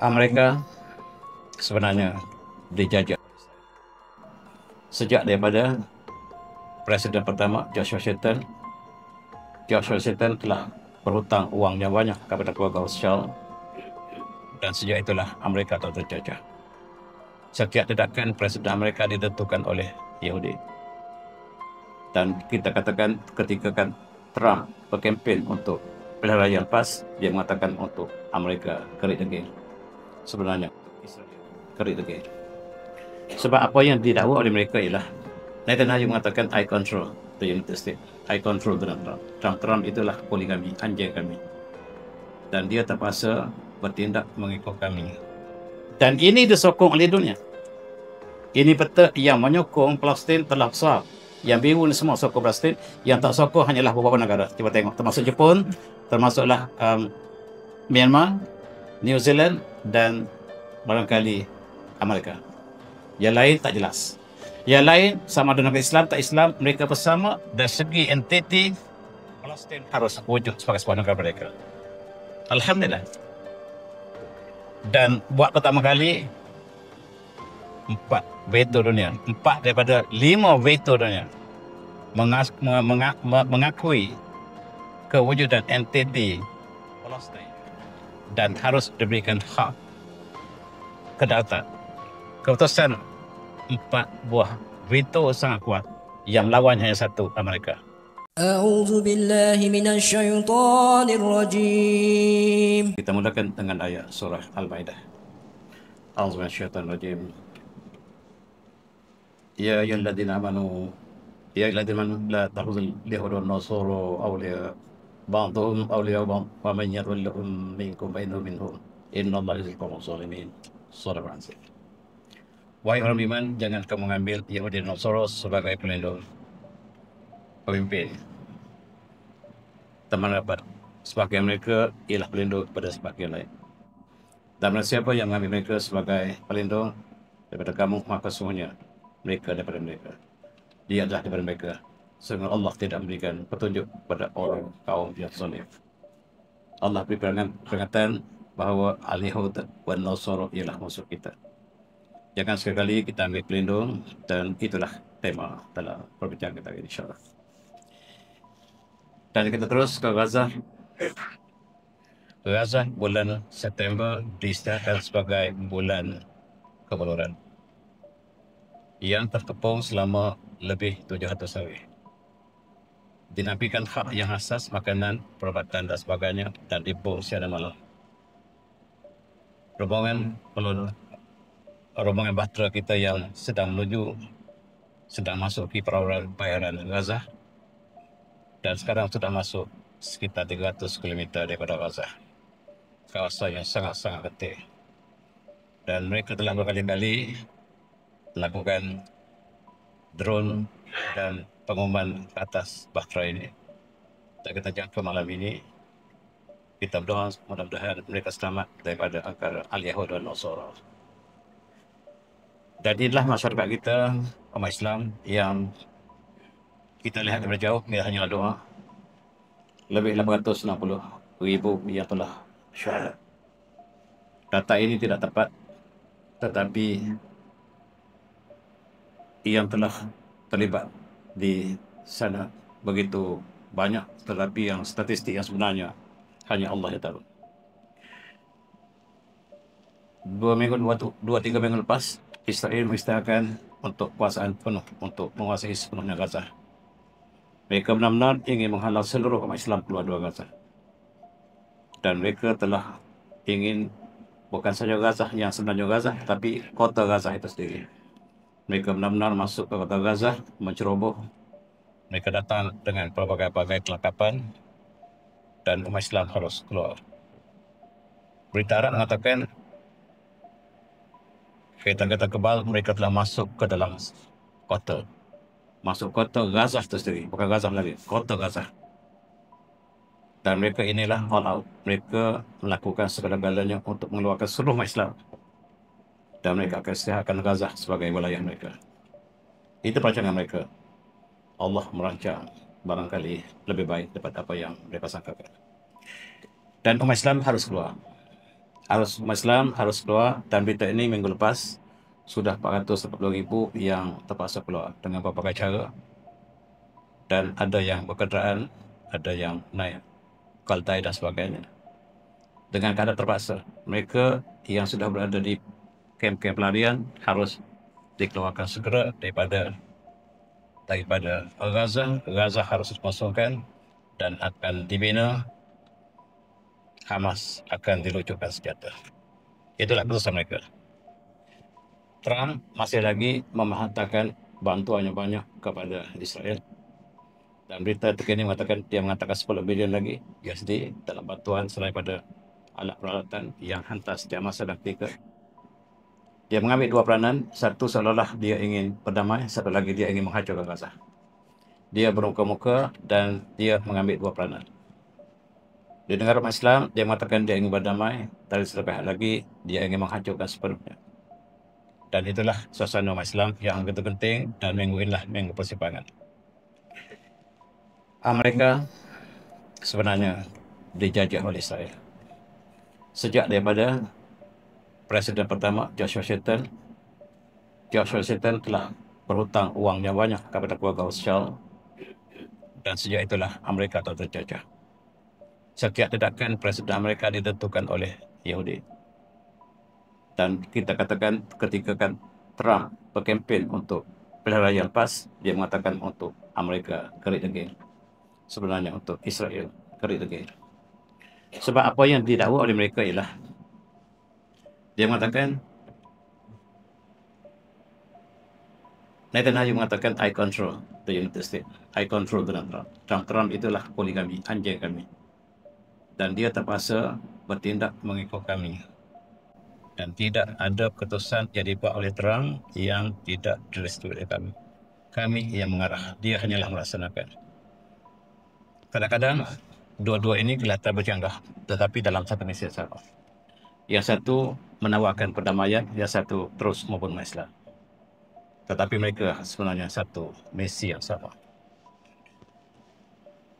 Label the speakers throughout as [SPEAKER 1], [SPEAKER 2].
[SPEAKER 1] Amerika sebenarnya dijajah sejak daripada Presiden pertama George Washington. George Washington telah berhutang uang yang banyak kepada keluarga Rothschild, dan sejak itulah Amerika telah terjajah. Setiap tindakan Presiden Amerika ditentukan oleh Yahudi. Dan kita katakan ketika Trump berkempen untuk pilihan raya lepas, dia mengatakan untuk Amerika kerik degil. Sebenarnya Israel kerik degil. Sebab apa yang didakwa oleh mereka ialah Netanyahu mengatakan I control the United States, I control Donald Trump. Trump itulah poli kami, anjing kami, dan dia terpaksa bertindak mengikut kami. Dan ini disokong oleh dunia. Ini peta yang menyokong Palestin telah besar. Yang biru ni semua sokong Palestin, yang tak sokong hanyalah beberapa negara. Cuba tengok, termasuk Jepun, termasuklah Myanmar, New Zealand, dan barangkali Amerika. Yang lain tak jelas. Yang lain sama ada negara Islam tak Islam, mereka bersama dari segi entiti Palestin harus wujud sebagai sebuah negara mereka. Alhamdulillah. Dan buat pertama kali 4 veto dunia, 4 daripada 5 veto dunia mengakui kewujudan entiti Palestin dan harus diberikan hak kedaulatan. Keputusan 4 buah veto sangat kuat, yang melawan hanya satu, Amerika.
[SPEAKER 2] A'udzu billahi minasyaitonir rajim.
[SPEAKER 1] Kita mulakan dengan ayat surah Al-Maidah. A'udzu minasyaitonir rajim. Ya ayyuhalladzina amanu la takhudhul yahuda wan nasara awliya ba'dhum awliya ba'd wa man yatawallahum minkum fa innahu minhum innallaha la yuhibbul zalimin. Shadaqallahu azim. Wahai orang beriman, jangan kamu mengambil Yahudi dan Nasara sebagai pelindung, pemimpin, teman rapat. Sebagian mereka ialah pelindung kepada sebagian lain. Dan siapa yang mengambil mereka sebagai pelindung daripada kamu, maka sesungguhnya mereka daripada mereka. Dia adalah daripada mereka. Sehingga Allah tidak memberikan petunjuk kepada orang kaum yang zalim. Allah beri peringatan bahawa al-Yahud dan Nasara ialah musuh kita. Jangan sekali kita ambil pelindung, dan itulah tema dalam perbincangan kita ini, insyaAllah. Dan kita terus ke Gaza. Gaza bulan September disediakan sebagai bulan kebaluran yang terkepung selama lebih 700 hari. Dinafikan hak yang asas, makanan, perubatan dan sebagainya, dan dibom siang dan malam. Rombongan bahtera kita yang sedang masuk ke perairan Gaza, dan sekarang sudah masuk sekitar 300 km daripada Gaza, kawasan yang sangat-sangat penting. Dan mereka telah berkali-kali melakukan drone dan pengumuman ke atas bahtera ini. Dan kita jangka malam ini, kita berdoa mudah-mudahan mereka selamat daripada angkara al-Yahud dan Nasara. Dan inilah masyarakat kita, umat Islam, yang kita lihat dari jauh, ini hanyalah doa. Lebih 860,000 yang telah syuhada. Data ini tidak tepat, tetapi yang telah terlibat di sana begitu banyak, tetapi yang statistik yang sebenarnya hanya Allah yang tahu. 2-3 minggu lepas, Israel mengisytiharkan untuk kuasaan penuh, untuk menguasai sepenuhnya Gaza. Mereka benar-benar ingin menghalau seluruh umat Islam keluar dari Gaza. Dan mereka telah ingin bukan saja Gaza yang sebenarnya Gaza, tapi kota Gaza itu sendiri. Mereka benar-benar masuk ke kota Gaza, menceroboh. Mereka datang dengan pelbagai-pelbagai kelengkapan, dan umat Islam harus keluar. Berita Arab mengatakan kereta-kereta kebal mereka telah masuk ke dalam kota. Masuk kota Gaza itu sendiri, bukan Gaza lagi, kota Gaza. Dan mereka inilah all out. Mereka melakukan segala-galanya untuk mengeluarkan seluruh umat Islam. Dan mereka akan isytiharkan Gaza sebagai wilayah mereka. Itu perancangan mereka. Allah merancang barangkali lebih baik daripada apa yang mereka sangkakan. Dan umat Islam harus keluar. Harus umat Islam harus keluar, dan berita ini minggu lepas sudah 440,000 yang terpaksa keluar dengan berbagai cara, dan ada yang berkenderaan, ada yang naik keldai dan sebagainya. Dengan keadaan terpaksa, mereka yang sudah berada di kem-kem pelarian harus dikeluarkan segera daripada Gaza. Gaza harus dikosongkan dan akan dibina. Hamas akan diluncurkan senjata. Itulah keputusan mereka. Trump masih lagi menghantarkan bantuan yang banyak kepada Israel. Dan berita terkini mengatakan dia mengatakan 10 bilion lagi USD dalam bantuan selain pada alat peralatan yang hantar setiap masa dan ketika. Dia mengambil dua peranan, satu seolah-olah dia ingin berdamai, satu lagi dia ingin menghancurkan Gaza. Dia bermuka-muka dan dia mengambil dua peranan. Di negara umat Islam, dia mengatakan dia ingin berdamai, dari selepas lagi dia ingin menghancurkan sepenuhnya. Dan itulah suasana umat Islam yang begitu penting, dan minggu inilah minggu persimpangan. Amerika sebenarnya dijajah oleh Israel. Sejak daripada Presiden pertama George Washington telah berhutang uang yang banyak kepada keluarga Rothschild, dan sejak itulah Amerika telah terjajah. Setiap tindakan Presiden Amerika ditentukan oleh Yahudi. Dan kita katakan ketika Trump berkempen untuk pilihan raya lepas, dia mengatakan untuk Amerika kerik degil. Sebenarnya untuk Israel kerik degil. Sebab apa yang didakwa oleh mereka ialah dia mengatakan, Netanyahu mengatakan I control the United States. I control Donald Trump. Trump itulah poligami, anjing kami. Dan dia terpaksa bertindak mengikut kami. Dan tidak ada keputusan yang dibuat oleh Trump yang tidak direstui oleh kami. Kami yang mengarah, dia hanyalah melaksanakan. Kadang-kadang dua-dua ini kelihatan bercanggah, tetapi dalam satu misi yang sama. Yang satu menawarkan perdamaian, yang satu terus membunuh Islam. Tetapi mereka sebenarnya satu misi yang sama.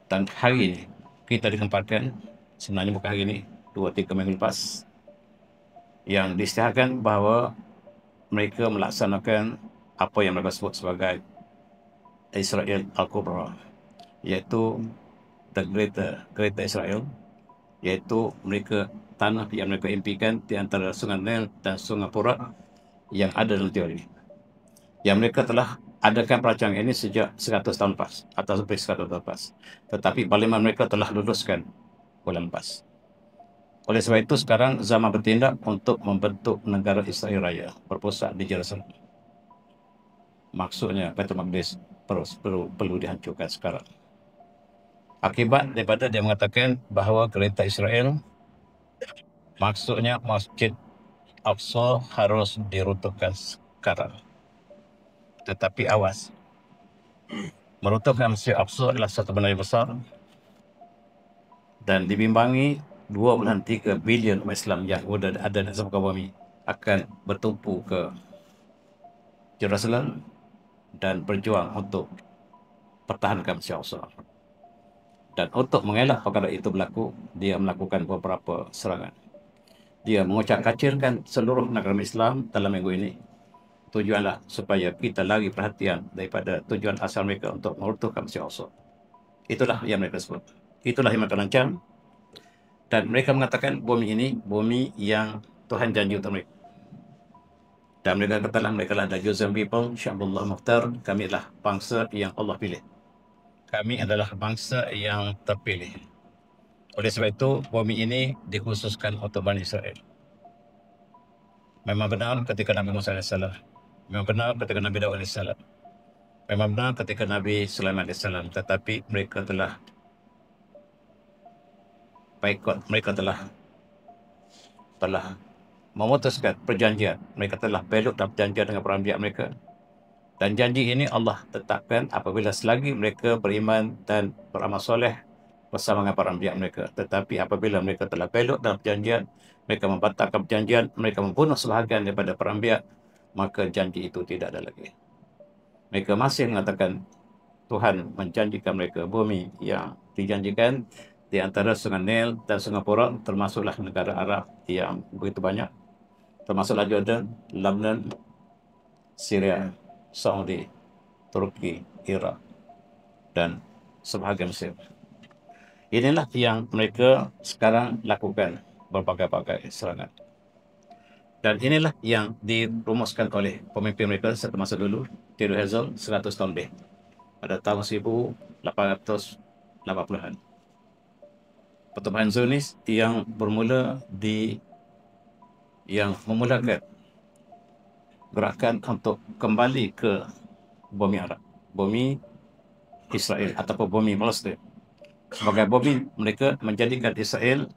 [SPEAKER 1] Dan hari ini kita dikemparkan, sebenarnya bukan hari ini, 2-3 minggu lepas, yang diisytiharkan bahawa mereka melaksanakan apa yang mereka sebut sebagai Israel Al-Kubra, iaitu the Greater Israel, iaitu mereka tanah yang mereka impikan di antara Sungai Nil dan Sungai Furat yang ada dalam teori. Yang mereka telah adakan perancangan ini sejak 100 tahun lepas atau lebih 100 tahun lepas. Tetapi parlimen mereka telah luluskan bulan lepas. Oleh sebab itu sekarang zaman bertindak untuk membentuk negara Israel Raya berpusat di Jerusalem. Maksudnya Baitul Maqdis perlu dihancurkan sekarang. Akibat daripada dia mengatakan bahawa kereta Israel, maksudnya Masjid Aqsa harus diruntuhkan sekarang. Tetapi awas, meruntuhkan Masjid Aqsa adalah satu benda yang besar dan dibimbangi 2.3 bilion umat Islam yang ada di muka bumi akan bertumpu ke Jerusalem dan berjuang untuk pertahankan Masjid Aqsa. Dan untuk mengelak perkara itu berlaku, dia melakukan beberapa serangan. Dia mengucap-kacirkan seluruh negara Islam dalam minggu ini. Tujuanlah supaya kita lari perhatian daripada tujuan asal mereka untuk meruntuhkan Masjid Aqsa. Itulah yang mereka sebut. Itulah yang mereka rancang. Dan mereka mengatakan bumi ini bumi yang Tuhan janji untuk mereka. Dan mereka katalah mereka adalah the chosen people, Sya'bullah Mukhtar. Kami adalah bangsa yang Allah pilih. Kami adalah bangsa yang terpilih. Oleh sebab itu, bumi ini dikhususkan untuk Bani Israel. Memang benar ketika Nabi Musa AS, memang benar ketika Nabi Daud AS, memang benar ketika Nabi Sulaiman AS, tetapi mereka telah baikot, mereka telah memutuskan perjanjian. Mereka telah belok dalam perjanjian dengan para anbiya mereka. Dan janji ini Allah tetapkan apabila selagi mereka beriman dan beramal soleh bersama dengan para anbiya mereka. Tetapi apabila mereka telah belok dalam perjanjian, mereka membatalkan perjanjian, mereka membunuh sebahagian daripada para anbiya, maka janji itu tidak ada lagi. Mereka masih mengatakan Tuhan menjanjikan mereka bumi yang dijanjikan di antara Sungai Nil dan Sungai Furat, termasuklah negara Arab yang begitu banyak, termasuklah Jordan, Lebanon, Syria, Saudi, Turki, Iraq, dan sebahagian Mesir. Inilah yang mereka sekarang lakukan, berbagai-bagai serangan. Dan inilah yang dirumuskan oleh pemimpin mereka semasa dulu, Theodor Herzl, 100 tahun lebih, pada tahun 1880-an. Pertumpahan Zionis yang memulakan gerakan untuk kembali ke bumi Arab, bumi Israel ataupun bumi Palestin. Sebagai bumi mereka menjadikan Israel,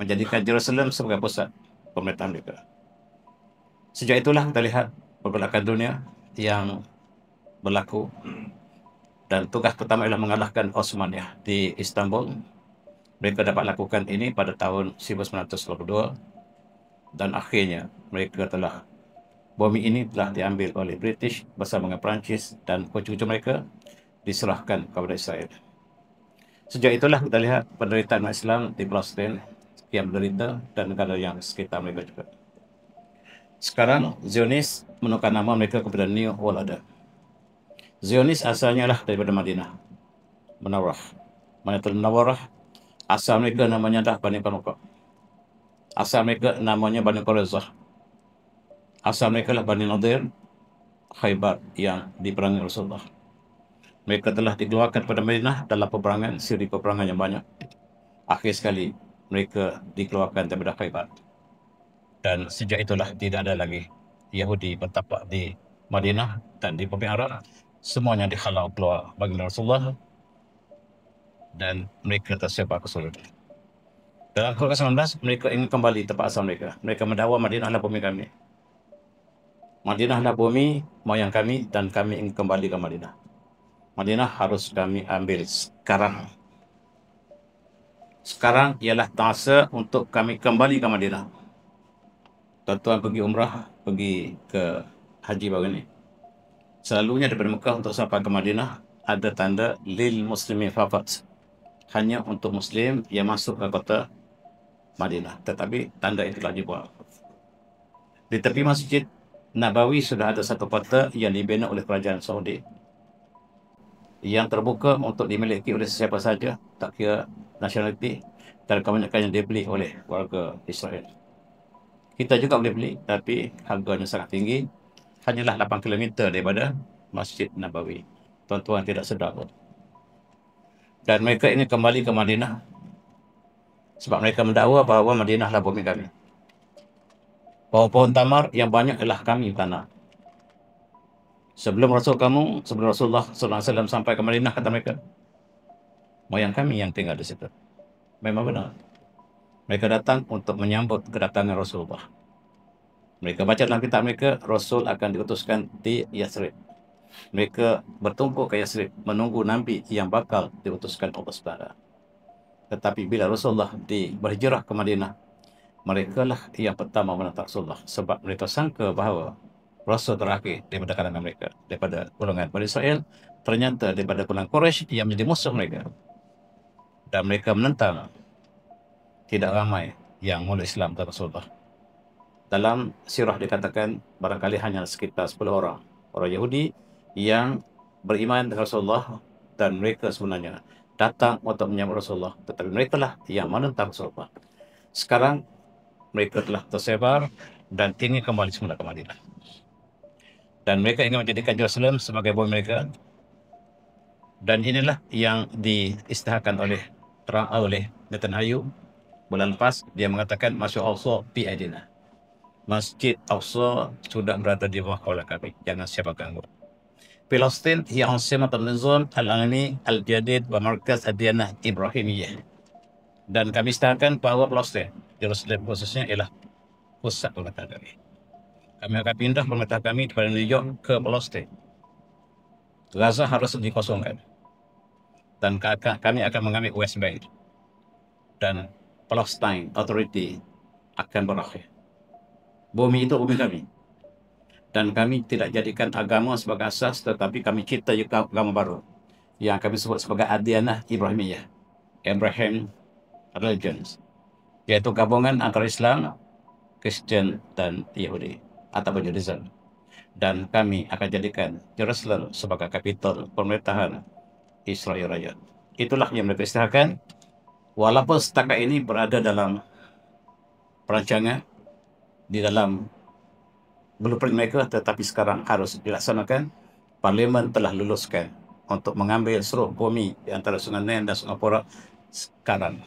[SPEAKER 1] menjadikan Jerusalem sebagai pusat pemerintahan mereka. Sejak itulah kita lihat pergolakan dunia yang berlaku, dan tugas pertama ialah mengalahkan Osmaniyah di Istanbul. Mereka dapat lakukan ini pada tahun 1922, dan akhirnya bumi ini telah diambil oleh British bersama dengan Perancis, dan cucu-cucu mereka diserahkan kepada Israel. Sejak itulah kita lihat penderitaan umat Islam di Palestin yang menderita, dan negara yang sekitar mereka juga. Sekarang Zionis menukar nama mereka kepada New World Order. Zionis asalnya lah daripada Madinah Munawwarah. Madinatul Munawwarah, asal mereka namanya dah Bani Qainuqa. Asal mereka namanya Bani Quraidah. Asal mereka lah Bani Nadir, Khaybar yang diperangi Rasulullah. Mereka telah dikeluarkan pada Madinah dalam peperangan, siri peperangan yang banyak. Akhir sekali mereka dikeluarkan daripada Khaybar. Dan sejak itulah tidak ada lagi Yahudi bertapak di Madinah dan di bumi Arab. Semuanya dihalau keluar baginda Rasulullah, dan mereka tersebar ke seluruh dunia. Dalam Quran 19, mereka ingin kembali tempat asal mereka. Mereka mendakwa Madinahlah bumi kami. Madinahlah bumi moyang kami, dan kami ingin kembali ke Madinah. Madinah harus kami ambil sekarang. Sekarang ialah masa untuk kami kembali ke Madinah. Tuan-tuan pergi umrah, pergi ke haji baru ini, selalunya daripada Mekah untuk sampai ke Madinah ada tanda lil muslimin faqat, hanya untuk Muslim yang masuk ke kota Madinah. Tetapi tanda itu telah dibuang. Di tepi Masjid Nabawi sudah ada satu kota yang dibina oleh kerajaan Saudi, yang terbuka untuk dimiliki oleh sesiapa saja, tak kira nasionaliti, dan kebanyakan yang dibeli oleh warga Israel. Kita juga boleh beli, tapi harganya sangat tinggi. Hanyalah 8 km daripada Masjid Nabawi. Tuan-tuan tidak sedar pun. Dan mereka ingin kembali ke Madinah sebab mereka mendakwa bahawa Madinahlah bumi kami. Pohon-pohon tamar yang banyak adalah kami tanah. Sebelum Rasulullah SAW sampai ke Madinah, kata mereka, moyang kami yang tinggal di situ. Memang benar. Mereka datang untuk menyambut kedatangan Rasulullah. Mereka baca dalam kitab mereka, Rasul akan diutuskan di Yathrib. Mereka bertumpuk ke Yathrib, menunggu Nabi yang bakal diutuskan Allah SWT. Tetapi bila Rasulullah berhijrah ke Madinah, mereka lah yang pertama menentang Rasulullah, sebab mereka sangka bahawa Rasul terakhir daripada kalangan mereka, daripada golongan Bani Israel, ternyata daripada golongan Quraisy yang menjadi musuh mereka. Dan mereka menentang. Tidak ramai yang meluk Islam dan Rasulullah. Dalam sirah dikatakan barangkali hanya sekitar 10 orang Yahudi yang beriman dengan Rasulullah, dan mereka sebenarnya datang untuk menyambut Rasulullah, tetapi mereka lah yang menentang Rasulullah. Sekarang mereka telah tersebar dan ingin kembali semula ke Madinah. Dan mereka ingin menjadikan Jerusalem sebagai bumi mereka. Dan inilah yang diisytiharkan oleh Netanyahu bulan lepas. Dia mengatakan Masjid Al-Aqsa fi aidina. Masjid Al-Aqsa sudah berada di bawah kaulah kami. Jangan siapa ganggu. Palestin hiya ansimat al-nizam al-alami al-jadid wa markaz ad-diyanah Ibrahimiyah. Dan kami isytiharkan bahawa Palestin, Jerusalem khususnya, ialah pusat pemerintahan kami. Kami akan pindah pemerintahan kami daripada New York ke Palestin. Gaza harus dikosongkan. Dan kami akan mengambil West Bank. Dan Palestine Authority akan berakhir. Bumi itu bumi kami. Dan kami tidak jadikan agama sebagai asas, tetapi kami cipta juga agama baru yang kami sebut sebagai Ad-Diyanah Ibrahimiyah. Abraham Religions, iaitu gabungan antara Islam, Kristian dan Yahudi ataupun Judaism. Dan kami akan jadikan Jerusalem sebagai kapital pemerintahan Israel Raya. Itulah yang mereka isytiharkan, walaupun setakat ini berada dalam perancangan di dalam blueprint mereka, tetapi sekarang harus dilaksanakan. Parlimen telah luluskan untuk mengambil seluruh bumi di antara Sungai Nil dan Sungai Porak sekarang.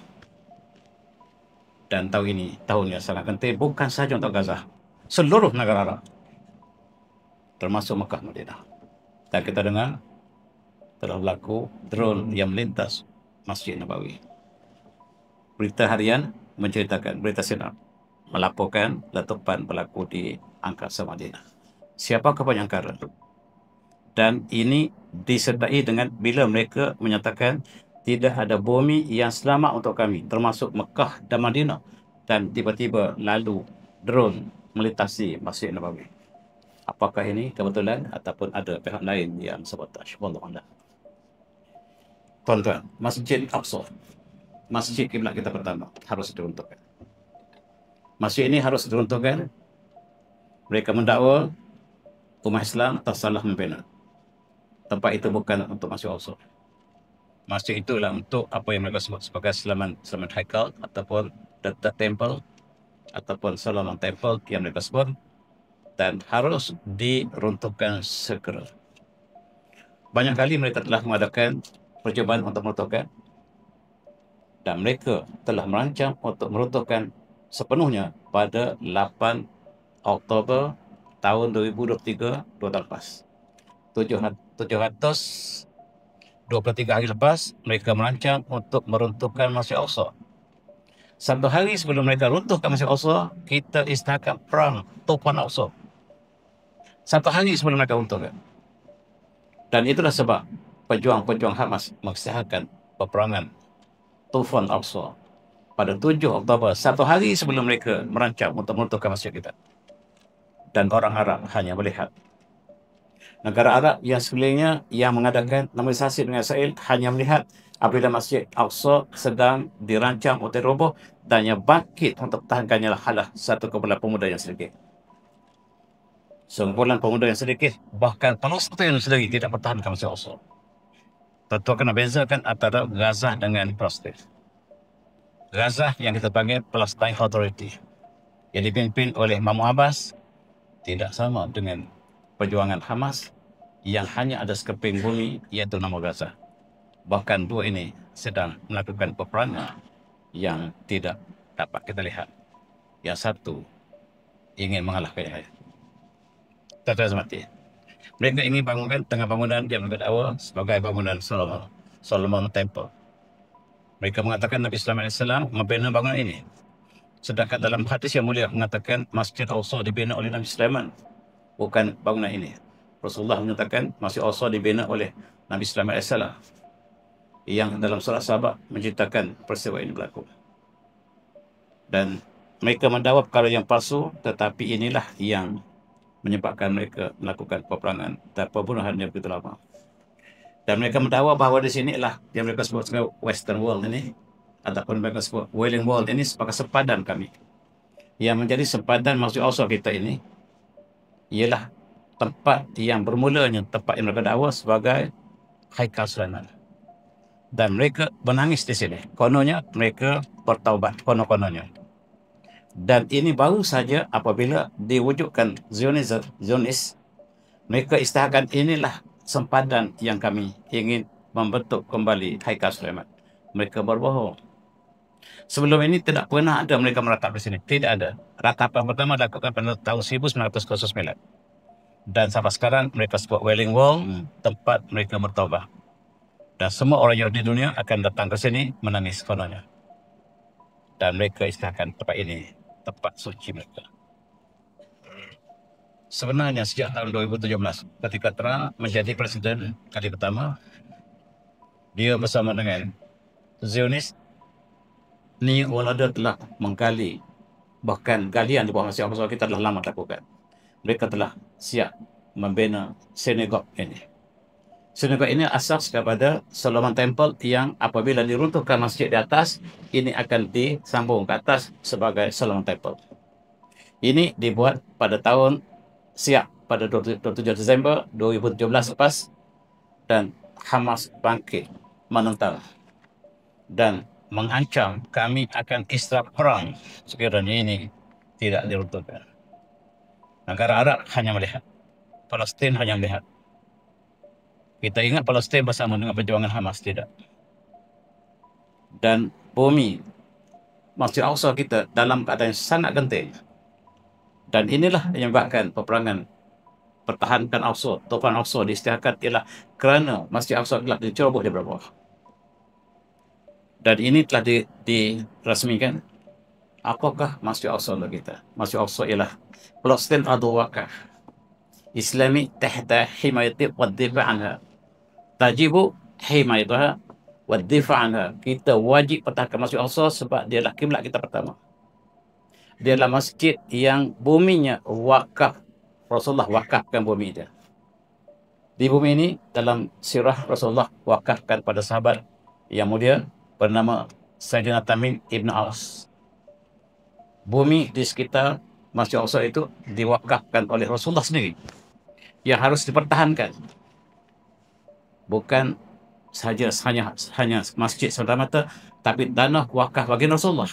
[SPEAKER 1] Dan tahun ini tahun yang sangat penting, bukan sahaja untuk Gaza, seluruh negara Arab, termasuk Mekah Madinah. Dan kita dengar telah berlaku drone yang melintas Masjid Nabawi. Berita harian menceritakan, berita sinar melaporkan letupan berlaku di angkasa Madinah. Siapakah penyangkara? Dan ini disertai dengan bila mereka menyatakan tidak ada bumi yang selamat untuk kami, termasuk Mekah dan Madinah. Dan tiba-tiba lalu drone melintasi Masjid Nabawi. Apakah ini kebetulan ataupun ada pihak lain yang sabotaj? Wallahu a'lam. Tuan-tuan, Masjid Aqsa, masjid kiblat kita pertama, harus diruntuhkan. Masjid ini harus diruntuhkan. Mereka mendakwa umat Islam tersalah membina. Tempat itu bukan untuk Masjid Aqsa. Masjid itulah untuk apa yang mereka sebut sebagai Sulaiman Haikal ataupun the Temple ataupun Solomon Temple yang mereka sebut, dan harus diruntuhkan segera. Banyak kali mereka telah mengadakan percubaan untuk meruntuhkan, dan mereka telah merancang untuk meruntuhkan sepenuhnya pada 8 Oktober tahun 2023, 2 tahun lepas. 723 hari lepas, mereka merancang untuk meruntuhkan Masjid Aqsa. 1 hari sebelum mereka runtuhkan Masjid Aqsa, kita isytiharkan perang Tufan Aqsa. 1 hari sebelum mereka runtuhkan. Dan itulah sebab pejuang-pejuang Hamas mengisytiharkan peperangan Tufan Aqsa pada 7 Oktober, 1 hari sebelum mereka merancang untuk meruntuhkan masjid kita. Dan orang Arab hanya melihat. Negara Arab yang sekelilingnya yang mengadakan normalisasi dengan Israel hanya melihat apabila Masjid Aqsa sedang dirancang untuk roboh, dan yang bangkit untuk tahankannya adalah satu kumpulan pemuda yang sedikit. Sekumpulan pemuda yang sedikit, bahkan Palestin sendiri tidak pertahankan Masjid Aqsa. Tentu kena bezakan antara Gaza dengan Palestin. Gaza yang kita panggil Palestine Authority, yang dipimpin oleh Mahmud Abbas, tidak sama dengan perjuangan Hamas yang hanya ada sekeping bumi, iaitu nama Gaza. Bahkan dua ini sedang melakukan peperangan yang tidak dapat kita lihat. Yang satu ingin mengalahkan yang lain. Tuan-tuan mati. Mereka ingin bangunkan tengah bangunan yang mereka dakwa sebagai bangunan Solomon Temple. Mereka mengatakan Nabi Sallallahu Alaihi Wasallam membina bangunan ini. Sedangkan dalam hadis yang mulia mengatakan Masjid Aqsa dibina oleh Nabi Sulaiman, bukan bangunan ini. Rasulullah menyatakan Masjid Aqsa dibina oleh Nabi Sallallahu Alaihi Wasallam, yang dalam surah Sabah menceritakan peristiwa ini berlaku. Dan mereka mendakwa perkara yang palsu, tetapi inilah yang menyebabkan mereka melakukan peperangan dan pembunuhan yang begitu lama. Dan mereka mendakwa bahawa di sini lah yang mereka sebut sebagai Western Wall ini, ataupun mereka sebut Wailing Wall ini sebagai sempadan kami. Yang menjadi sempadan Masjid Aqsa kita ini ialah tempat yang bermulanya, tempat yang mereka dakwa sebagai Haikal Sulaiman. Dan mereka menangis di sini. Kononnya mereka bertaubat, konon-kononnya. Dan ini baru saja apabila diwujudkan Zionis, mereka isytiharkan inilah sempadan yang kami ingin membentuk kembali Haikal Sulaiman. Mereka berbohong. Sebelum ini tidak pernah ada mereka meratap di sini. Tidak ada. Ratapan pertama dilakukan pada tahun 1909. Dan sampai sekarang mereka sebut Wailing Wall, tempat mereka bertaubat. Dan semua orang Yahudi di dunia akan datang ke sini menangis kononnya. Dan mereka isytiharkan tempat ini tempat suci mereka. Sebenarnya sejak tahun 2017, ketika Trump menjadi presiden kali pertama, dia bersama dengan Zionis, New World Order telah menggali, bahkan galian di bawah Masjid Aqsa kita telah lama lakukan. Mereka telah siap membina sinagog ini. Synagoga ini asas kepada Solomon Temple yang apabila diruntuhkan masjid di atas, ini akan disambung ke atas sebagai Solomon Temple. Ini dibuat pada tahun siap pada 27 Disember 2017 lepas, dan Hamas bangkit menentang dan mengancam kami akan israr perang sekiranya ini tidak diruntuhkan. Negara Arab hanya melihat, Palestin hanya melihat. Kita ingat Palestin bersama dengan perjuangan Hamas, tidak. Dan bumi Masjid Al-Aqsa kita dalam keadaan sangat genting. Dan inilah yang menyebabkan peperangan pertahankan Al-Aqsa, Tufan Al-Aqsa diisytiharkan ialah kerana Masjid Al-Aqsa telah diceroboh di bawah. Dan ini telah dirasmikan. Apakah Masjid Al-Aqsa kita? Masjid Al-Aqsa ialah Palestin adu wakaf Islami tahta himayati wa difa' anha. Tajibu himayatuha wa difa' anha. Kita wajib pertahankan Masjid Al-Aqsa sebab dia adalah kiblat kita pertama. Dia adalah masjid yang buminya wakaf. Rasulullah wakafkan bumi dia. Di bumi ini dalam sirah Rasulullah wakafkan pada sahabat yang mulia bernama Sayyidina Tamim Ibn Aus. Bumi di sekitar Masjid Al-Aqsa itu diwakafkan oleh Rasulullah sendiri, yang harus dipertahankan. Bukan sahaja hanya masjid semata-mata, tapi tanah wakaf bagi Rasulullah.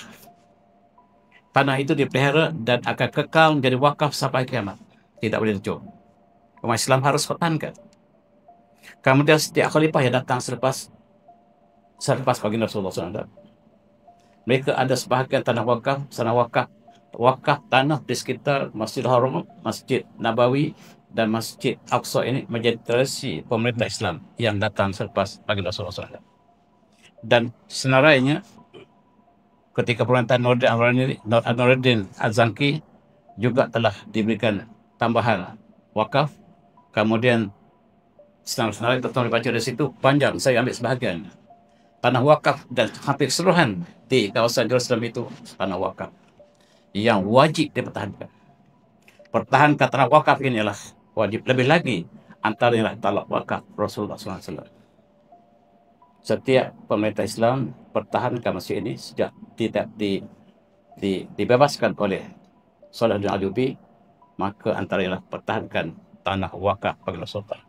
[SPEAKER 1] Tanah itu dipelihara dan akan kekal menjadi wakaf sampai kiamat. Tidak boleh dijual. Umat Islam harus pertahankan. Kemudian setiap khalifah yang datang selepas baginda Rasulullah SAW, mereka ada sebahagian tanah wakaf tanah di sekitar Masjidil Haram, Masjid Nabawi dan Masjid Aqsa ini menjadi tradisi pemerintah Islam yang datang selepas baginda Rasulullah SAW. Dan senarainya ketika pemerintahan Nur Nuruddin Az-Zanki juga telah diberikan tambahan wakaf. Kemudian senarai itu dibaca dari situ panjang, saya ambil sebahagian. Tanah wakaf dan hampir keseluruhan di kawasan Jerusalem itu tanah wakaf yang wajib dipertahankan. Pertahankan tanah wakaf ini adalah wajib. Lebih lagi antaranya tanah wakaf Rasulullah SAW. Setiap pemerintah Islam pertahankan masjid ini sejak tidak dibebaskan oleh Salahuddin Ayyubi, maka antaranya pertahankan tanah wakaf bagi Rasulullah.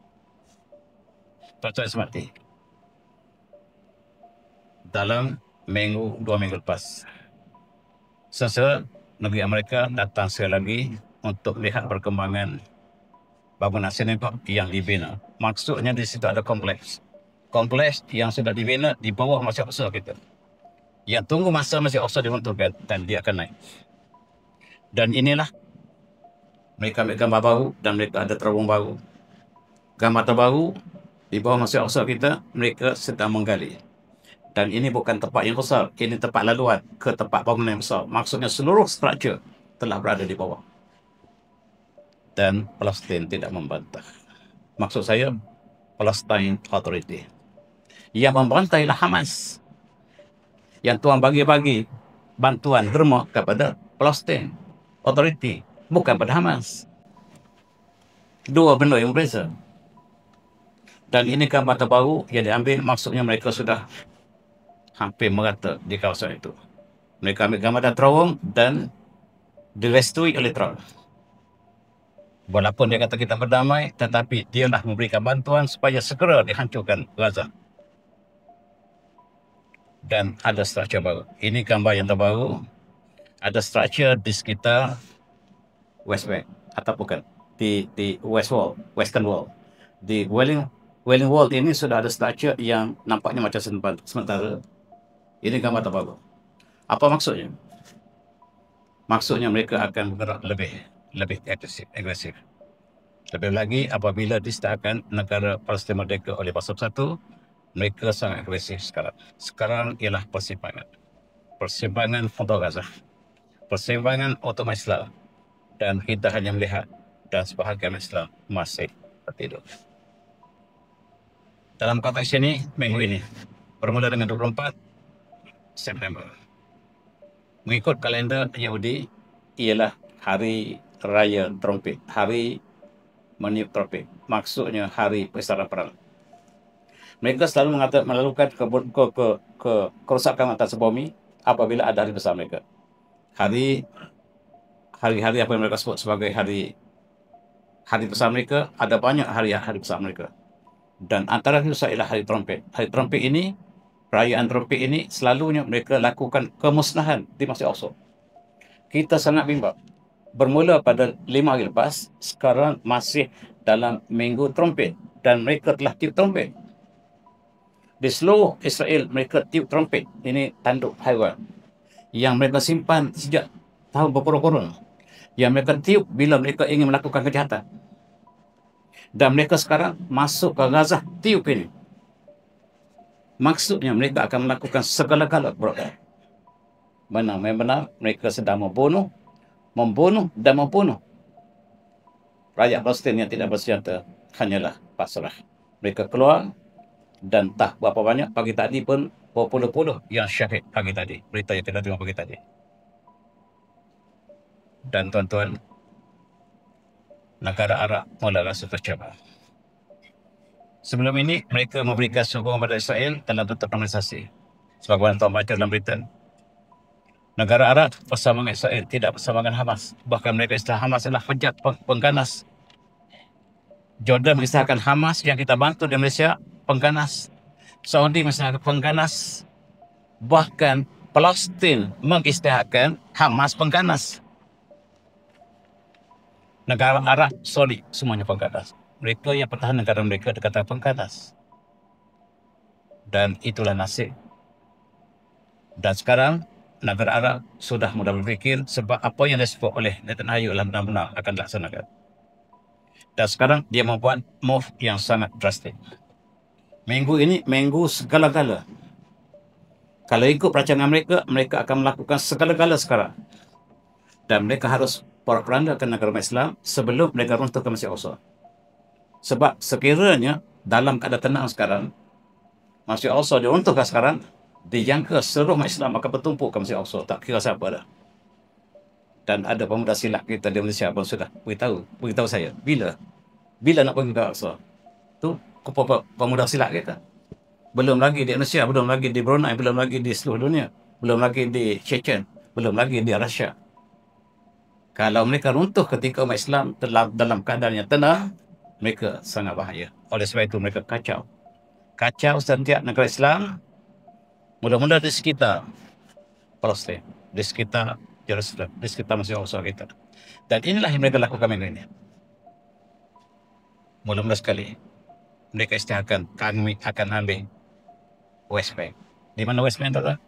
[SPEAKER 1] Tuan-tuan semati, dalam 2 minggu lepas, sesuatu negeri Amerika datang sekali lagi untuk melihat perkembangan bangunan sinagog yang dibina. Maksudnya di situ ada kompleks yang sudah dibina di bawah Masjid Al-Aqsa kita, yang tunggu masa Masjid Al-Aqsa diruntuhkan dan dia akan naik. Dan inilah mereka ambil gambar baru dan mereka ada terowong baru. Gambar terbaru di bawah Masjid Al-Aqsa kita, mereka sedang menggali. Dan ini bukan tempat yang besar, ini tempat laluan ke tempat bangunan yang besar. Maksudnya seluruh struktur telah berada di bawah. Dan Palestin tidak membantah. Maksud saya, Palestine Authority. Yang membantah ialah Hamas, yang Tuhan bagi-bagi bantuan derma kepada Palestine Authority, bukan pada Hamas. Dua benda yang berbeza. Dan ini gambar terbaru yang diambil, maksudnya mereka sudah hampir merata di kawasan itu. Mereka ambil gambar dan terowong dan direstui oleh Trump. Walaupun dia kata kita berdamai, tetapi dia dah memberikan bantuan supaya segera dihancurkan Gaza. Dan ada struktur baru. Ini gambar yang terbaru. Ada struktur di sekitar West Bank, atau bukan, di Western Wall. Di Wailing Wall ini sudah ada struktur yang nampaknya macam sementara. Ini gambar terbaru. Apa maksudnya? Maksudnya mereka akan bergerak lebih agresif. Lebih lagi apabila diisytiharkan negara Palestin merdeka oleh Bangsa Bersatu, mereka sangat agresif sekarang. Sekarang ialah persimpangan untuk Gaza, persimpangan untuk Islam, dan kita hanya melihat dan sebahagian Islam masih tertidur. Dalam konteks ini, minggu ini bermula dengan 24 September. Mengikut kalender Yahudi, ialah hari raya trompet, hari meniup trompet. Maksudnya hari pesta perang. Mereka selalu melakukan kerosakan atas bumi apabila ada hari besar mereka. Hari-hari apa yang mereka sebut sebagai hari besar mereka, ada banyak hari besar mereka. Dan antara itu ialah hari trompet. Hari trompet ini, perayaan trompet ini, selalunya mereka lakukan kemusnahan di Masjid Al-Aqsa. Kita sangat bimbang. Bermula pada 5 hari lepas, sekarang masih dalam minggu trompet. Dan mereka telah tiup trompet. Di seluruh Israel, mereka tiup trompet. Ini tanduk haiwan yang mereka simpan sejak tahun berpuluh-puluh. Yang mereka tiup bila mereka ingin melakukan kejahatan. Dan mereka sekarang masuk ke Gaza tiup ini. Maksudnya mereka akan melakukan segala-gala perbuatan. Benar-benar mereka sedang membunuh dan membunuh. Rakyat Palestin yang tidak bersenjata hanyalah pasrah. Mereka keluar dan tak berapa banyak. Pagi tadi pun berpuluh-puluh yang syahid pagi tadi. Berita yang kita dengar pagi tadi. Dan tuan-tuan, negara Arab mula rasa tercabar. Sebelum ini, mereka memberikan sokongan pada Israel dalam bentuk normalisasi. Sebagaimana tuan baca dalam berita. Negara Arab bersama dengan Israel, tidak bersama dengan Hamas. Bahkan mereka istilah Hamas adalah penjat, pengganas. Jordan mengistilahkan Hamas yang kita bantu di Malaysia, pengganas. Saudi mengistilahkan pengganas. Bahkan Palestin mengistilahkan Hamas pengganas. Negara Arab, Saudi, semuanya pengganas. Mereka yang pertahanan negara mereka dikatakan pengganas. Dan itulah nasib. Dan sekarang, negara Arab sudah mula berfikir sebab apa yang disebut oleh Netanyahu benar-benar akan dilaksanakan. Dan sekarang dia membuat move yang sangat drastik. Minggu ini, minggu segala-gala. Kalau ikut perancangan mereka, mereka akan melakukan segala-gala sekarang. Dan mereka harus porak-porandakan negara Islam sebelum mereka runtuhkan Masjid Al-Aqsa. Sebab sekiranya dalam keadaan tenang sekarang, Masjid Al-Aqsa diruntuhkan sekarang, dijangka seluruh umat Islam akan bertumpuk ke Masjid Al-Aqsa. Tak kira siapa dah. Dan ada pemuda silat kita di Malaysia pun sudah beritahu saya. Bila nak pergi ke Al-Aqsa? Tu pemuda silat kita. Belum lagi di Indonesia, belum lagi di Brunei, belum lagi di seluruh dunia. Belum lagi di Chechen, belum lagi di Rusia. Kalau mereka runtuh ketika umat Islam dalam keadaan yang tenang, mereka sangat bahaya. Oleh sebab itu mereka kacau. Kacau setiap negara Islam, mula-mula di sekitar Palestin, di sekitar Jerusalem, di sekitar Masjid Al-Aqsa kita. Dan inilah yang mereka lakukan minggu ini. Mula-mula sekali, mereka isytiharkan kami akan ambil West Bank. Di mana West Bank, tuan?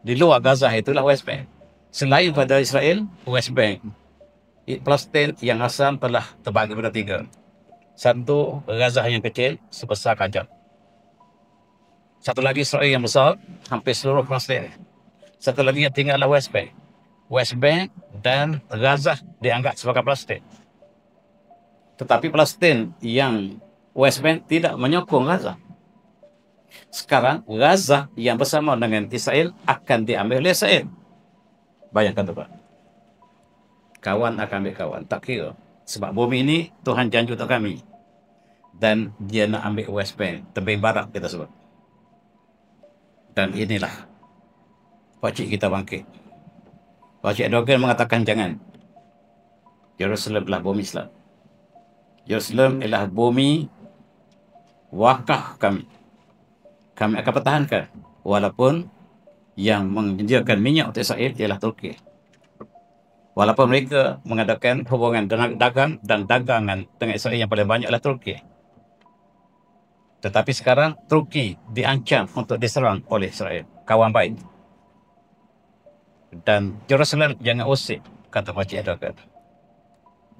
[SPEAKER 1] Di luar Gaza itulah West Bank. Selain pada Israel, West Bank, Palestin yang asal telah terbagi pada 3. Satu, Gaza yang kecil, sebesar Kajar. Satu lagi Israel yang besar, hampir seluruh Palestin. Satu lagi yang tinggallah West Bank. West Bank dan Gaza dianggap sebagai Palestin. Tetapi Palestin yang West Bank tidak menyokong Gaza. Sekarang Gaza yang bersama dengan Israel akan diambil oleh Israel. Bayangkan tu, Pak. Kawan akan ambil kawan. Tak kira. Sebab bumi ini Tuhan janji untuk kami. Dan dia nak ambil West Bank. Tebing barat kita sebut. Dan inilah pakcik kita bangkit. Pakcik Erdogan mengatakan jangan. Jerusalem adalah bumi Islam. Jerusalem adalah bumi wakaf kami. Kami akan pertahankan. Walaupun yang menyediakan minyak untuk Israel ialah Turki. Walaupun mereka mengadakan hubungan dagang dan dagangan dengan Israel yang paling banyak adalah Turki. Tetapi sekarang Turki diancam untuk diserang oleh Israel. Kawan baik. Dan Jerusalem jangan usik, kata Pakcik Erdogan.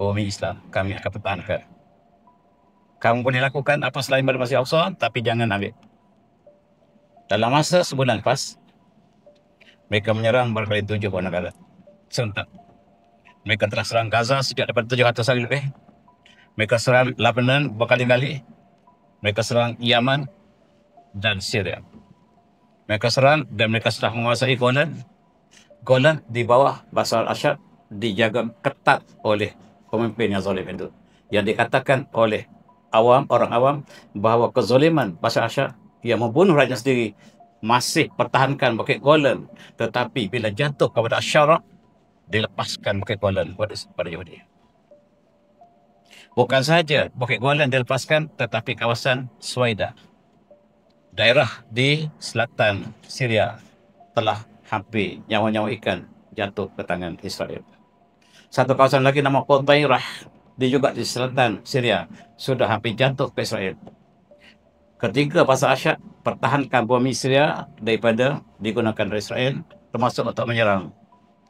[SPEAKER 1] Bumi Islam kami akan pertahankan. Kamu boleh lakukan apa selain pada Masjid Al-Aqsa, tapi jangan ambil. Dalam masa sebulan lepas, mereka menyerang berkali 7 buah negara. Serentak. Mereka telah serang Gaza sejak daripada 700 hari lebih. Mereka serang Lebanon berkali-kali. Mereka serang Yaman dan Syria. Mereka serang dan mereka sudah menguasai Golan. Golan di bawah Bashar al-Assad dijaga ketat oleh pemimpin yang zalim itu. Yang dikatakan oleh orang awam bahawa kezaliman Bashar al-Assad yang membunuh rakyat sendiri masih pertahankan Bukit Golan, tetapi bila jatuh kepada Asyara, dilepaskan Bukit Golan pada Yahudi. Bukan sahaja Bukit Golan dilepaskan, tetapi kawasan Suwaida, daerah di selatan Syria, telah hampir nyawa-nyawa ikan jatuh ke tangan Israel. Satu kawasan lagi nama Qutairah, juga di selatan Syria, sudah hampir jatuh ke Israel. Ketiga, Bashar al-Assad pertahankan bumi Syria daripada digunakan oleh Israel, termasuk untuk menyerang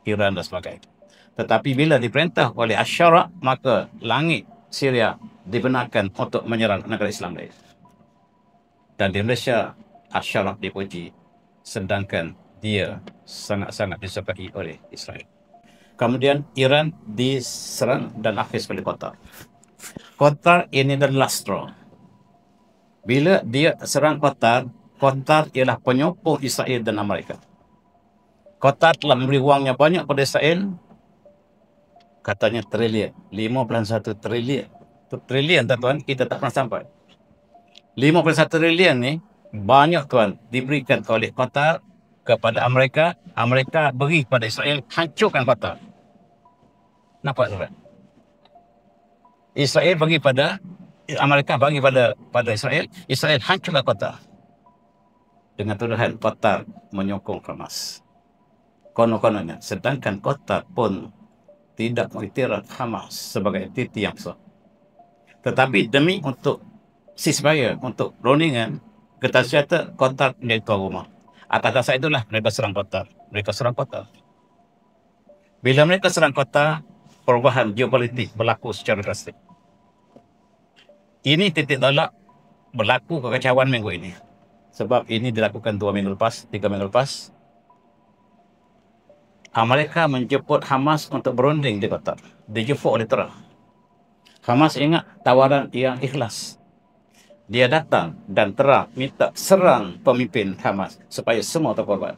[SPEAKER 1] Iran dan sebagainya. Tetapi bila diperintah oleh Asyara, maka langit Syria dibenarkan untuk menyerang negara Islam lain. Dan di Malaysia, Asyara dipuji, sedangkan dia sangat-sangat disukai oleh Israel. Kemudian Iran diserang dan akhir sekali Qatar. Qatar ini adalah last straw. Bila dia serang Qatar, Qatar ialah penyokong Israel dan Amerika. Qatar telah memberi wangnya banyak pada Israel, katanya trilion, 51 trilion. Trilion tuan, kita tak pernah sampai. 51 trilion ni banyak tuan diberikan oleh Qatar kepada Amerika. Amerika beri kepada Israel, hancurkan Qatar. Nampak tuan? Israel bagi pada Amerika, bagi pada Israel, Israel hancurkan Qatar. Dengan tuduhan Qatar menyokong Hamas. Konon-kononnya, sedangkan Qatar pun tidak mengiktiraf Hamas sebagai entiti yang besar. Tetapi demi untuk ceasefire, untuk perundingan, Ketua Senjata, Qatar menjadi tuan rumah. Atas dasar itulah mereka serang Qatar. Bila mereka serang Qatar, perubahan geopolitik berlaku secara drastik. Ini titik tolak berlaku kekacauan minggu ini. Sebab ini dilakukan 2 minggu lepas, 3 minggu lepas. Amerika menjemput Hamas untuk berunding di Qatar. Dijemput oleh Trump. Hamas ingat tawaran yang ikhlas. Dia datang dan Trump minta serang pemimpin Hamas supaya semua terkorban.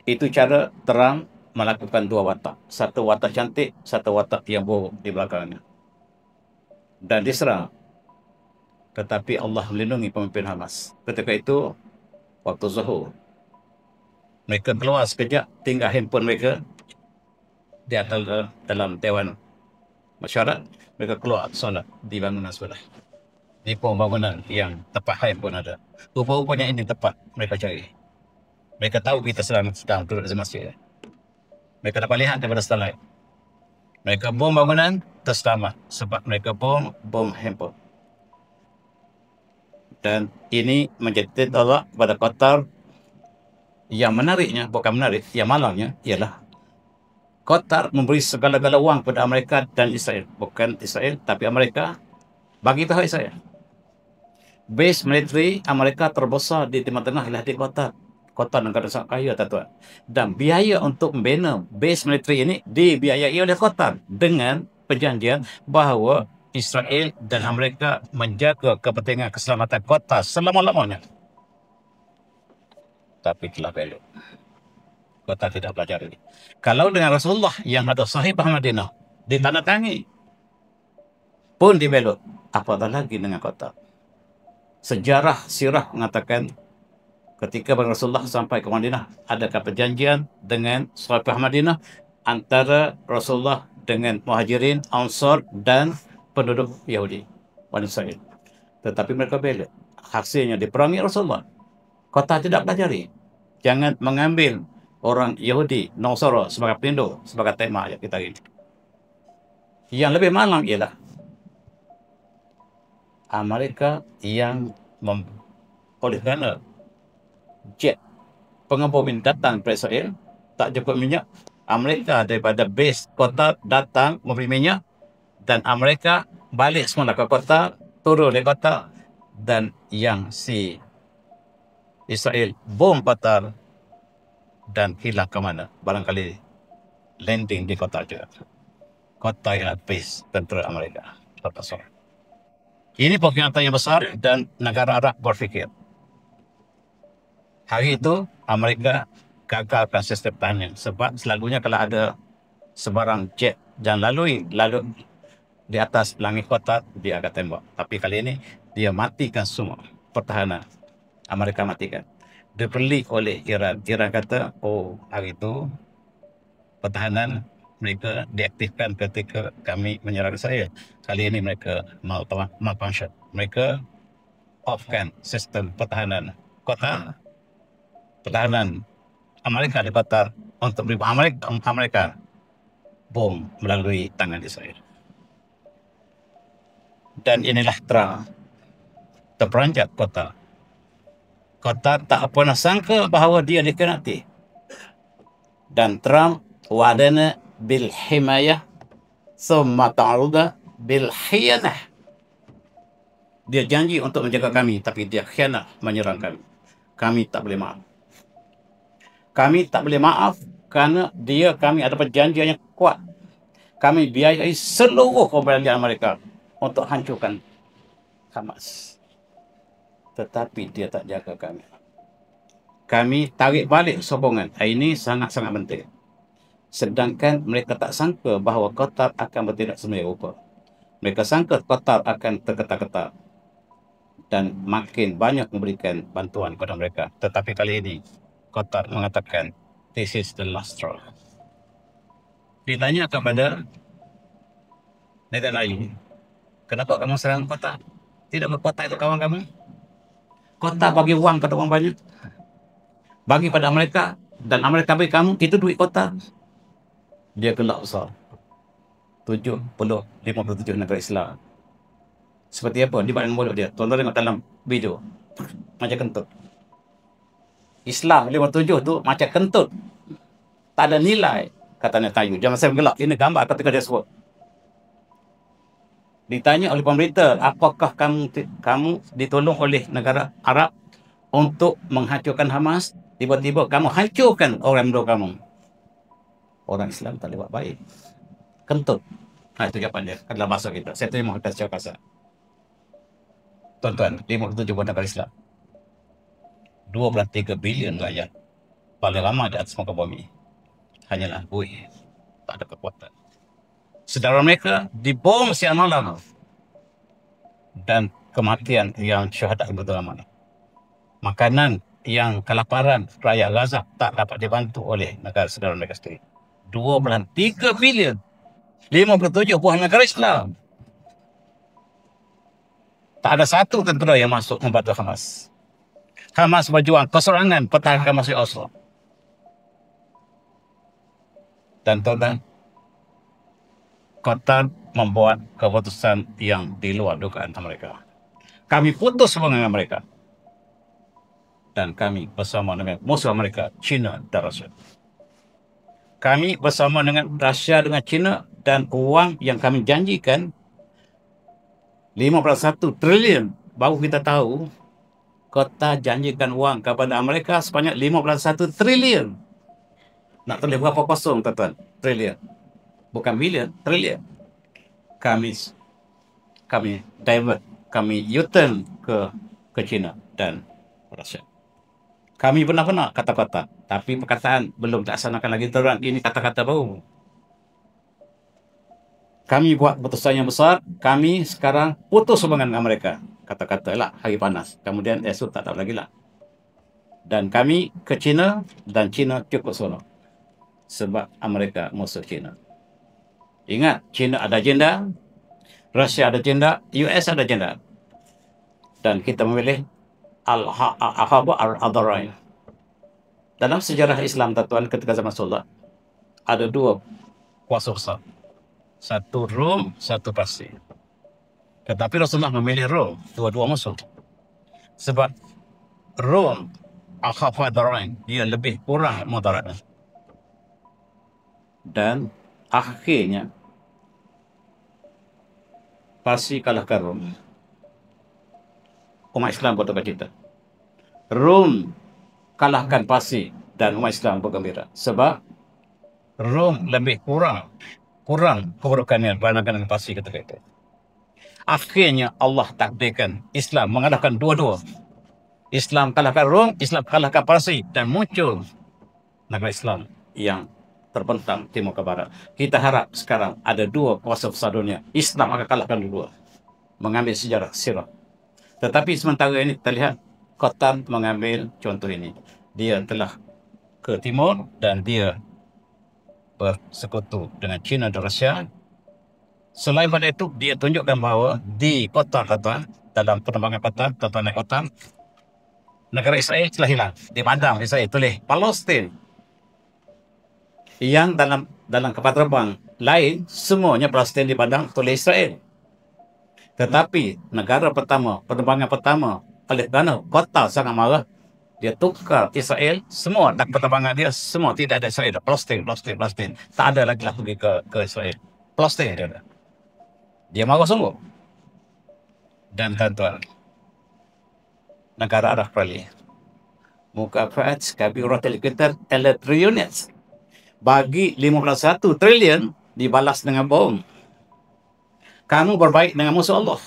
[SPEAKER 1] Itu cara Trump melakukan 2 watak. Satu watak cantik, satu watak yang buruk di belakangnya. Dan diserang. Tetapi Allah melindungi pemimpin Hamas. Ketika itu, waktu zuhur, mereka keluar sekejap, tinggal handphone mereka di atas dalam Dewan Mesyuarat. Mereka keluar solat di bangunan sebelah. Di bangunan yang tempat handphone ada. Rupa-rupanya ini tempat mereka cari. Mereka tahu kita sedang duduk di masjid. Mereka dapat lihat daripada starlight. Mereka bom bangunan, terselamat sebab mereka bom handphone. Dan ini menjadi tolak kepada Qatar. Yang menariknya, bukan menarik, yang malangnya ialah Qatar memberi segala-gala wang kepada Amerika dan Israel. Bukan Israel, tapi Amerika bagi tahu Israel. Base militeri Amerika terbesar di Timur Tengah ialah di Qatar. Qatar negara sangat kaya, tuan-tuan. Dan biaya untuk membina base militeri ini dibiayai oleh Qatar dengan perjanjian bahawa Israel dan Amerika menjaga kepentingan keselamatan Qatar selama-lamanya. Tapi telah belok. Qatar tidak belajar ini. Kalau dengan Rasulullah yang ada Sahibah Madinah ditandatangani pun dibelok, apatah lagi dengan Qatar. Sejarah sirah mengatakan ketika Rasulullah sampai ke Madinah, adakah perjanjian dengan Sahibah Madinah antara Rasulullah dengan Muhajirin, Ansar dan penduduk Yahudi, Bani Israel. Tetapi mereka belok. Hasilnya diperangi Rasulullah. Qatar tidak pelajari. Jangan mengambil orang Yahudi, Nasara sebagai pelindung, sebagai tema ayat kita ini. Yang lebih malang ialah Amerika yang oleh kerana jet pengembur minyak datang ke Israel, tak cukup minyak, Amerika daripada base Qatar datang memberi minyak dan Amerika balik semula ke Qatar, turun di Qatar, dan yang si Israel bom Qatar dan hilang ke mana? Barangkali landing di Qatar juga. Qatar ialah base tentera Amerika. Ini pengkhianatan yang besar dan negara Arab berfikir. Hari itu Amerika gagalkan sistem pertahanan sebab selalunya kalau ada sebarang jet dan lalu di atas langit kota, dia akan tembak. Tapi kali ini dia matikan semua pertahanan. Amerika matikan. Dibeli oleh Iran. Iran kata, oh hari itu pertahanan mereka diaktifkan ketika kami menyerang Israel. Kali ini mereka malfunction. Mereka offkan sistem pertahanan kota, pertahanan Amerika di Qatar untuk beri Amerika bom melalui tangan Israel. Dan inilah terperanjat kota. Kota tak pernah sangka bahawa dia dikhianati. Dan Trump wa'adana bil himayah thumma ta'aruda bil khiyanah. Dia janji untuk menjaga kami, tapi dia khianat menyerang kami. Kami tak boleh maaf. Kami tak boleh maaf kerana kami ada perjanjian yang kuat. Kami biayai seluruh pembelian mereka untuk hancurkan Hamas. Tetapi dia tak jaga kami. Kami tarik balik sokongan. Ini sangat-sangat penting. Sedangkan mereka tak sangka bahawa Qatar akan bertindak semula rupa. Mereka sangka Qatar akan terketar-ketar dan makin banyak memberikan bantuan kepada mereka. Tetapi kali ini Qatar mengatakan this is the last straw. Ditanya kepada Netanyahu, kenapa kamu serang Qatar? Tidak berkuasa itu kawan kamu? Qatar bagi wang pada orang banyak, bagi pada Amerika, dan Amerika bagi kamu, itu duit Qatar. Dia gelak besar. 57 negara Islam. Seperti apa? Di badan mulut dia. Tuan-tuan tengok dalam video. Macam kentut. Islam 57 tu macam kentut. Tak ada nilai. Katanya Tayu. Jangan saya gelak. Ini gambar ketika dia sebut. Ditanya oleh pemerintah, apakah kamu ditolong oleh negara Arab untuk menghancurkan Hamas? Tiba-tiba kamu hancurkan orang Indo kamu. Orang Islam tak boleh buat baik. Kentut. Itu jawapan dia. Adalah bahasa kita. Saya terima kita secara kasar. Tuan-tuan, 57 negara Islam. 2.3 bilion rakyat. Paling ramai di atas muka bumi. Hanyalah buih. Tak ada kekuatan. Saudara mereka dibom siang malam. Dan kematian yang syahadat betul-betul. Makanan yang kelaparan rakyat Gaza tak dapat dibantu oleh negara saudara mereka sendiri. 2.3 bilion. 57 buah negara Islam. Tak ada satu tentera yang masuk membantu Hamas. Hamas berjuang keserangan pertahankan Masjid Al-Aqsa. Dan tuan-tuan, Qatar membuat keputusan yang di luar dugaan mereka. Kami putus hubungan dengan mereka. Dan kami bersama dengan musuh mereka, China dan Rusia. Kami bersama dengan Rusia, dengan China, dan uang yang kami janjikan 5.1 trilion. Baru kita tahu Qatar janjikan uang kepada Amerika sebanyak 5.1 trilion. Nak tulis berapa kosong, tuan-tuan? Trilion. Bukan bilion, trilion. Kami divert, kami U-turn ke China dan Rusia. Kami benar-benar kata-kata, tapi perkataan belum dilaksanakan lagi. Ini kata-kata baru. Kami buat keputusan yang besar, kami sekarang putus hubungan dengan mereka. Kata-kata lah, hari panas. Kemudian esok tak tahu lagi lah. Dan kami ke China, dan China cukup seronok. Sebab Amerika musuh China. Ingat, China ada agenda, Rusia ada agenda, US ada agenda. Dan kita memilih Al-Ahaba Al-Adharain. Dalam sejarah Islam, tuan-tuan, ketika zaman Rasulullah, ada dua kuasa besar. Satu Rom, satu Parsi. Tetapi Rasulullah memilih Rom, dua-dua musuh. Sebab Rom, Al-Ahaba Al-Adharain, dia lebih kurang mudaratnya. Dan akhirnya Parsi kalahkan Rom. Umat Islam berduka cita. Rom kalahkan Parsi dan umat Islam bergembira. Sebab Rom lebih kurang keburukannya berbandingkan dengan Parsi ketika itu. Akhirnya Allah takdirkan Islam mengalahkan dua-dua. Islam kalahkan Rom, Islam kalahkan Parsi, dan muncul negara Islam yang terbentang timur ke barat. Kita harap sekarang ada dua kuasa besar dunia. Islam akan kalahkan dua, mengambil sejarah sirah. Tetapi sementara ini kita lihat Qatar mengambil contoh ini. Dia telah ke timur dan dia bersekutu dengan China dan Rusia. Selain pada itu, dia tunjukkan bahawa di Qatar, dalam penerbangan Qatar, naik Qatar, negara Israel telah hilang. Di padang Israel tulis Palestin. Yang dalam kapal terbang lain, semuanya Palestin di padang tulis Israel. Tetapi negara pertama, penerbangan pertama, oleh kerana Qatar sangat marah, dia tukar Israel, semua dan penerbangan dia semua tidak ada Israel. Palestin. Tak ada lagi lah pergi ke Israel. Palestin dia ada. Dia marah sungguh. Dan tuan-tuan, negara Arab Australia, mukafat kabiratul qital triliunet, bagi 51 triliun dibalas dengan bom. Kamu berbaik dengan musuh Allah.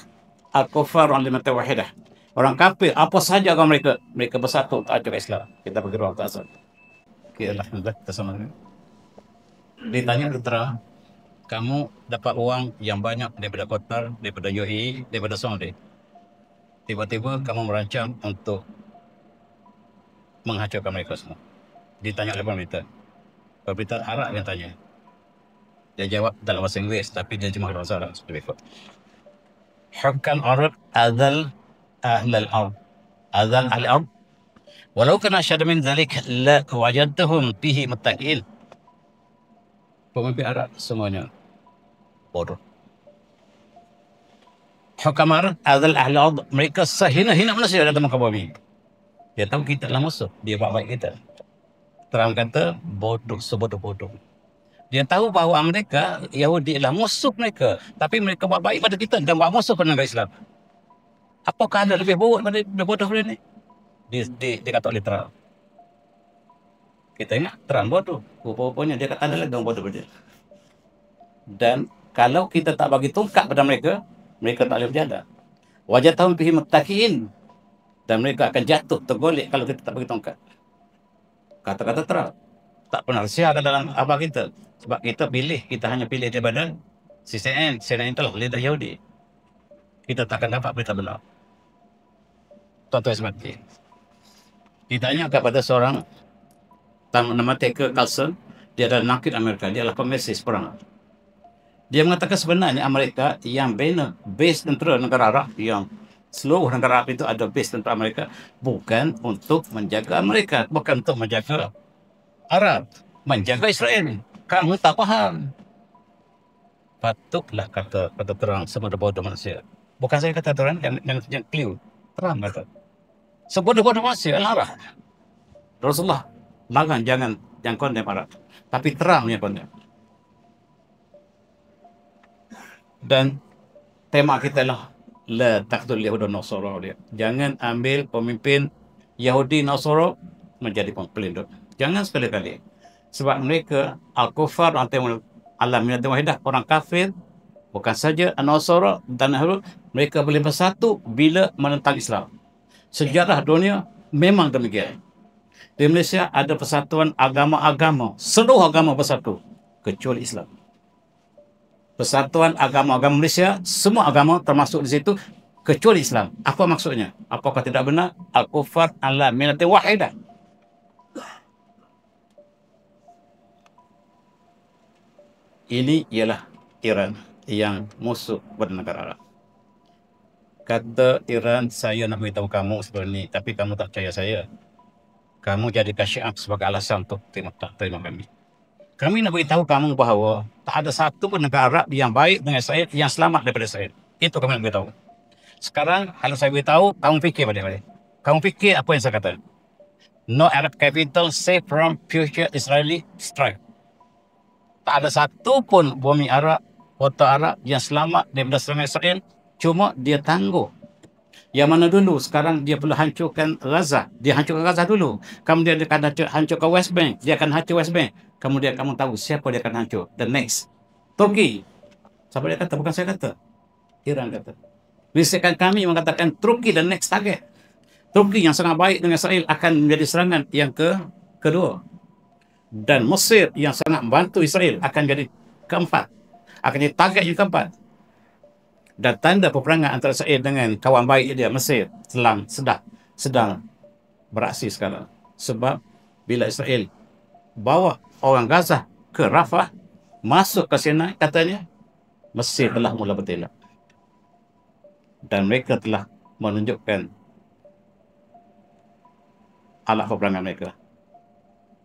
[SPEAKER 1] Al-Kufar al-Limata Wahidah. Orang kafir, apa saja agama mereka bersatu untuk ajar Islam. Kita bagi ruang tak asal. Okay, alhamdulillah, kita sama. Ditanya tentara, kamu dapat uang yang banyak daripada Qatar, daripada UAE, daripada Saudi. Tiba-tiba kamu merancang untuk menghancurkan mereka semua. Ditanya oleh pemerintah. Pemerintah Arab yang tanya. Dia jawab dalam bahasa Inggeris, tapi dia cuma dalam bahasa Arab seperti itu. Hukam Arab adal ahlal ard. Adal ahli ard. Walau kana syada min zalik la wajadtahum fihi muttaqin. Pemimpin Arab semuanya bodoh. Hukam Arab adal ahli ard. Mereka sehina-hina manusia datang ke bumi. Dia tahu kita adalah musuh. Dia buat baik kita. Terang kata, bodoh, sebodoh-bodoh. Dia tahu bahawa mereka, Yahudi adalah musuh mereka. Tapi mereka buat baik pada kita dan buat musuh pada negara Islam. Apakah ada lebih bodoh daripada ini? Dia kata oleh Trump. Kita ingat, Trump bodoh. Rupa-rupanya dia kata ada lagi orang bodoh pada dia. Dan kalau kita tak bagi tongkat pada mereka, mereka tak boleh berjalan. Wajah tahun fihi muttaqin. Dan mereka akan jatuh, tergolek kalau kita tak bagi tongkat. Kata-kata Trump. Tak pernah siar dalam abang kita. Sebab kita hanya pilih daripada CNN itulah lidah Yahudi. Kita takkan dapat berita benar. Tuan-tuan semati. Ditanya kepada seorang nama Tucker Carlson, dia adalah nakid Amerika, dia adalah pemesis perang. Dia mengatakan sebenarnya Amerika yang bina base tentera negara Arab, yang seluruh negara Arab itu ada base tentera Amerika, bukan untuk menjaga Amerika, bukan untuk menjaga Arab, menjaga Israel. Kamu tak faham. Patutlah kata terang semua bodoh manusia. Bukan saya kata terang yang clear. Terang kata. Sebodoh-bodoh manusia larang. Rasulullah larang jangan kondem Arab. Tapi terang yang kondem. Dan tema kita lah la taqtul Yahud dan Nasara. Jangan ambil pemimpin Yahudi Nasara menjadi pelindung. Jangan sekali-kali. Sebab mereka Al-Kufar al-Limata Wahidah, orang kafir, bukan saja An-Nasara dan Yahud, mereka boleh bersatu bila menentang Islam. Sejarah dunia memang demikian. Di Malaysia ada persatuan agama-agama, seluruh agama bersatu kecuali Islam. Persatuan agama-agama Malaysia, semua agama termasuk di situ kecuali Islam. Apa maksudnya? Apakah tidak benar? Al-Kufar al-Limata Wahidah. Ini ialah Iran yang musuh pada negara Arab. Kata Iran, saya nak beritahu kamu seperti ini, tapi kamu tak percaya saya. Kamu jadikan Syiah sebagai alasan untuk terima kami. Kami nak beritahu kamu bahawa tak ada satu pun negara Arab yang baik dengan Israel, yang selamat daripada Israel. Itu kami nak beritahu. Sekarang, kalau saya beritahu, kamu fikir balik-balik. Kamu fikir apa yang saya kata. No Arab capital safe from future Israeli strike. Tak ada satu pun bumi Arab, kota Arab yang selamat daripada serangan Israel. Cuma dia tangguh. Yang mana dulu, sekarang dia perlu hancurkan Gaza. Dia hancurkan Gaza dulu. Kemudian dia akan hancurkan West Bank. Dia akan hancur West Bank. Kemudian kamu tahu siapa dia akan hancur. The next. Turki. Siapa dia kata? Bukan saya kata. Iran kata. Bisikan kami mengatakan Turki the next target. Turki yang sangat baik dengan Israel akan menjadi serangan yang kedua. Dan Mesir yang sangat membantu Israel akan jadi keempat. Akan jadi target yang keempat. Dan tanda peperangan antara Israel dengan kawan baik dia, Mesir, sedang beraksi sekarang. Sebab bila Israel bawa orang Gaza ke Rafah, masuk ke Sinai, katanya Mesir telah mula bertindak. Dan mereka telah menunjukkan alat peperangan mereka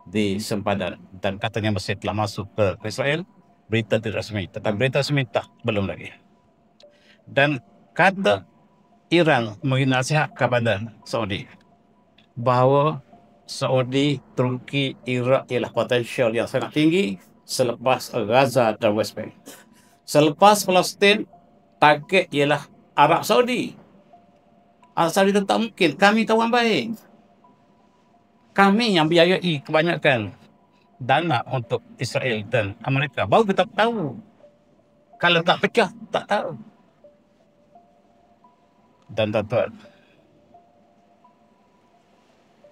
[SPEAKER 1] di sempadan. Dan katanya Mesir telah masuk ke Israel. Berita tidak resmi. Tetapi berita resmi belum lagi. Dan kata Iran memberi nasihat kepada Saudi bahawa Saudi, Turki, Iraq ialah potensial yang sangat tinggi selepas Gaza dan West Bank. Selepas Palestin, target ialah Arab Saudi. Arab Saudi itu tak mungkin. Kami kawan baik. Kami yang biayai kebanyakan dana untuk Israel dan Amerika. Baru kita tahu. Kalau tak pecah, tak tahu. Dan tuan-tuan,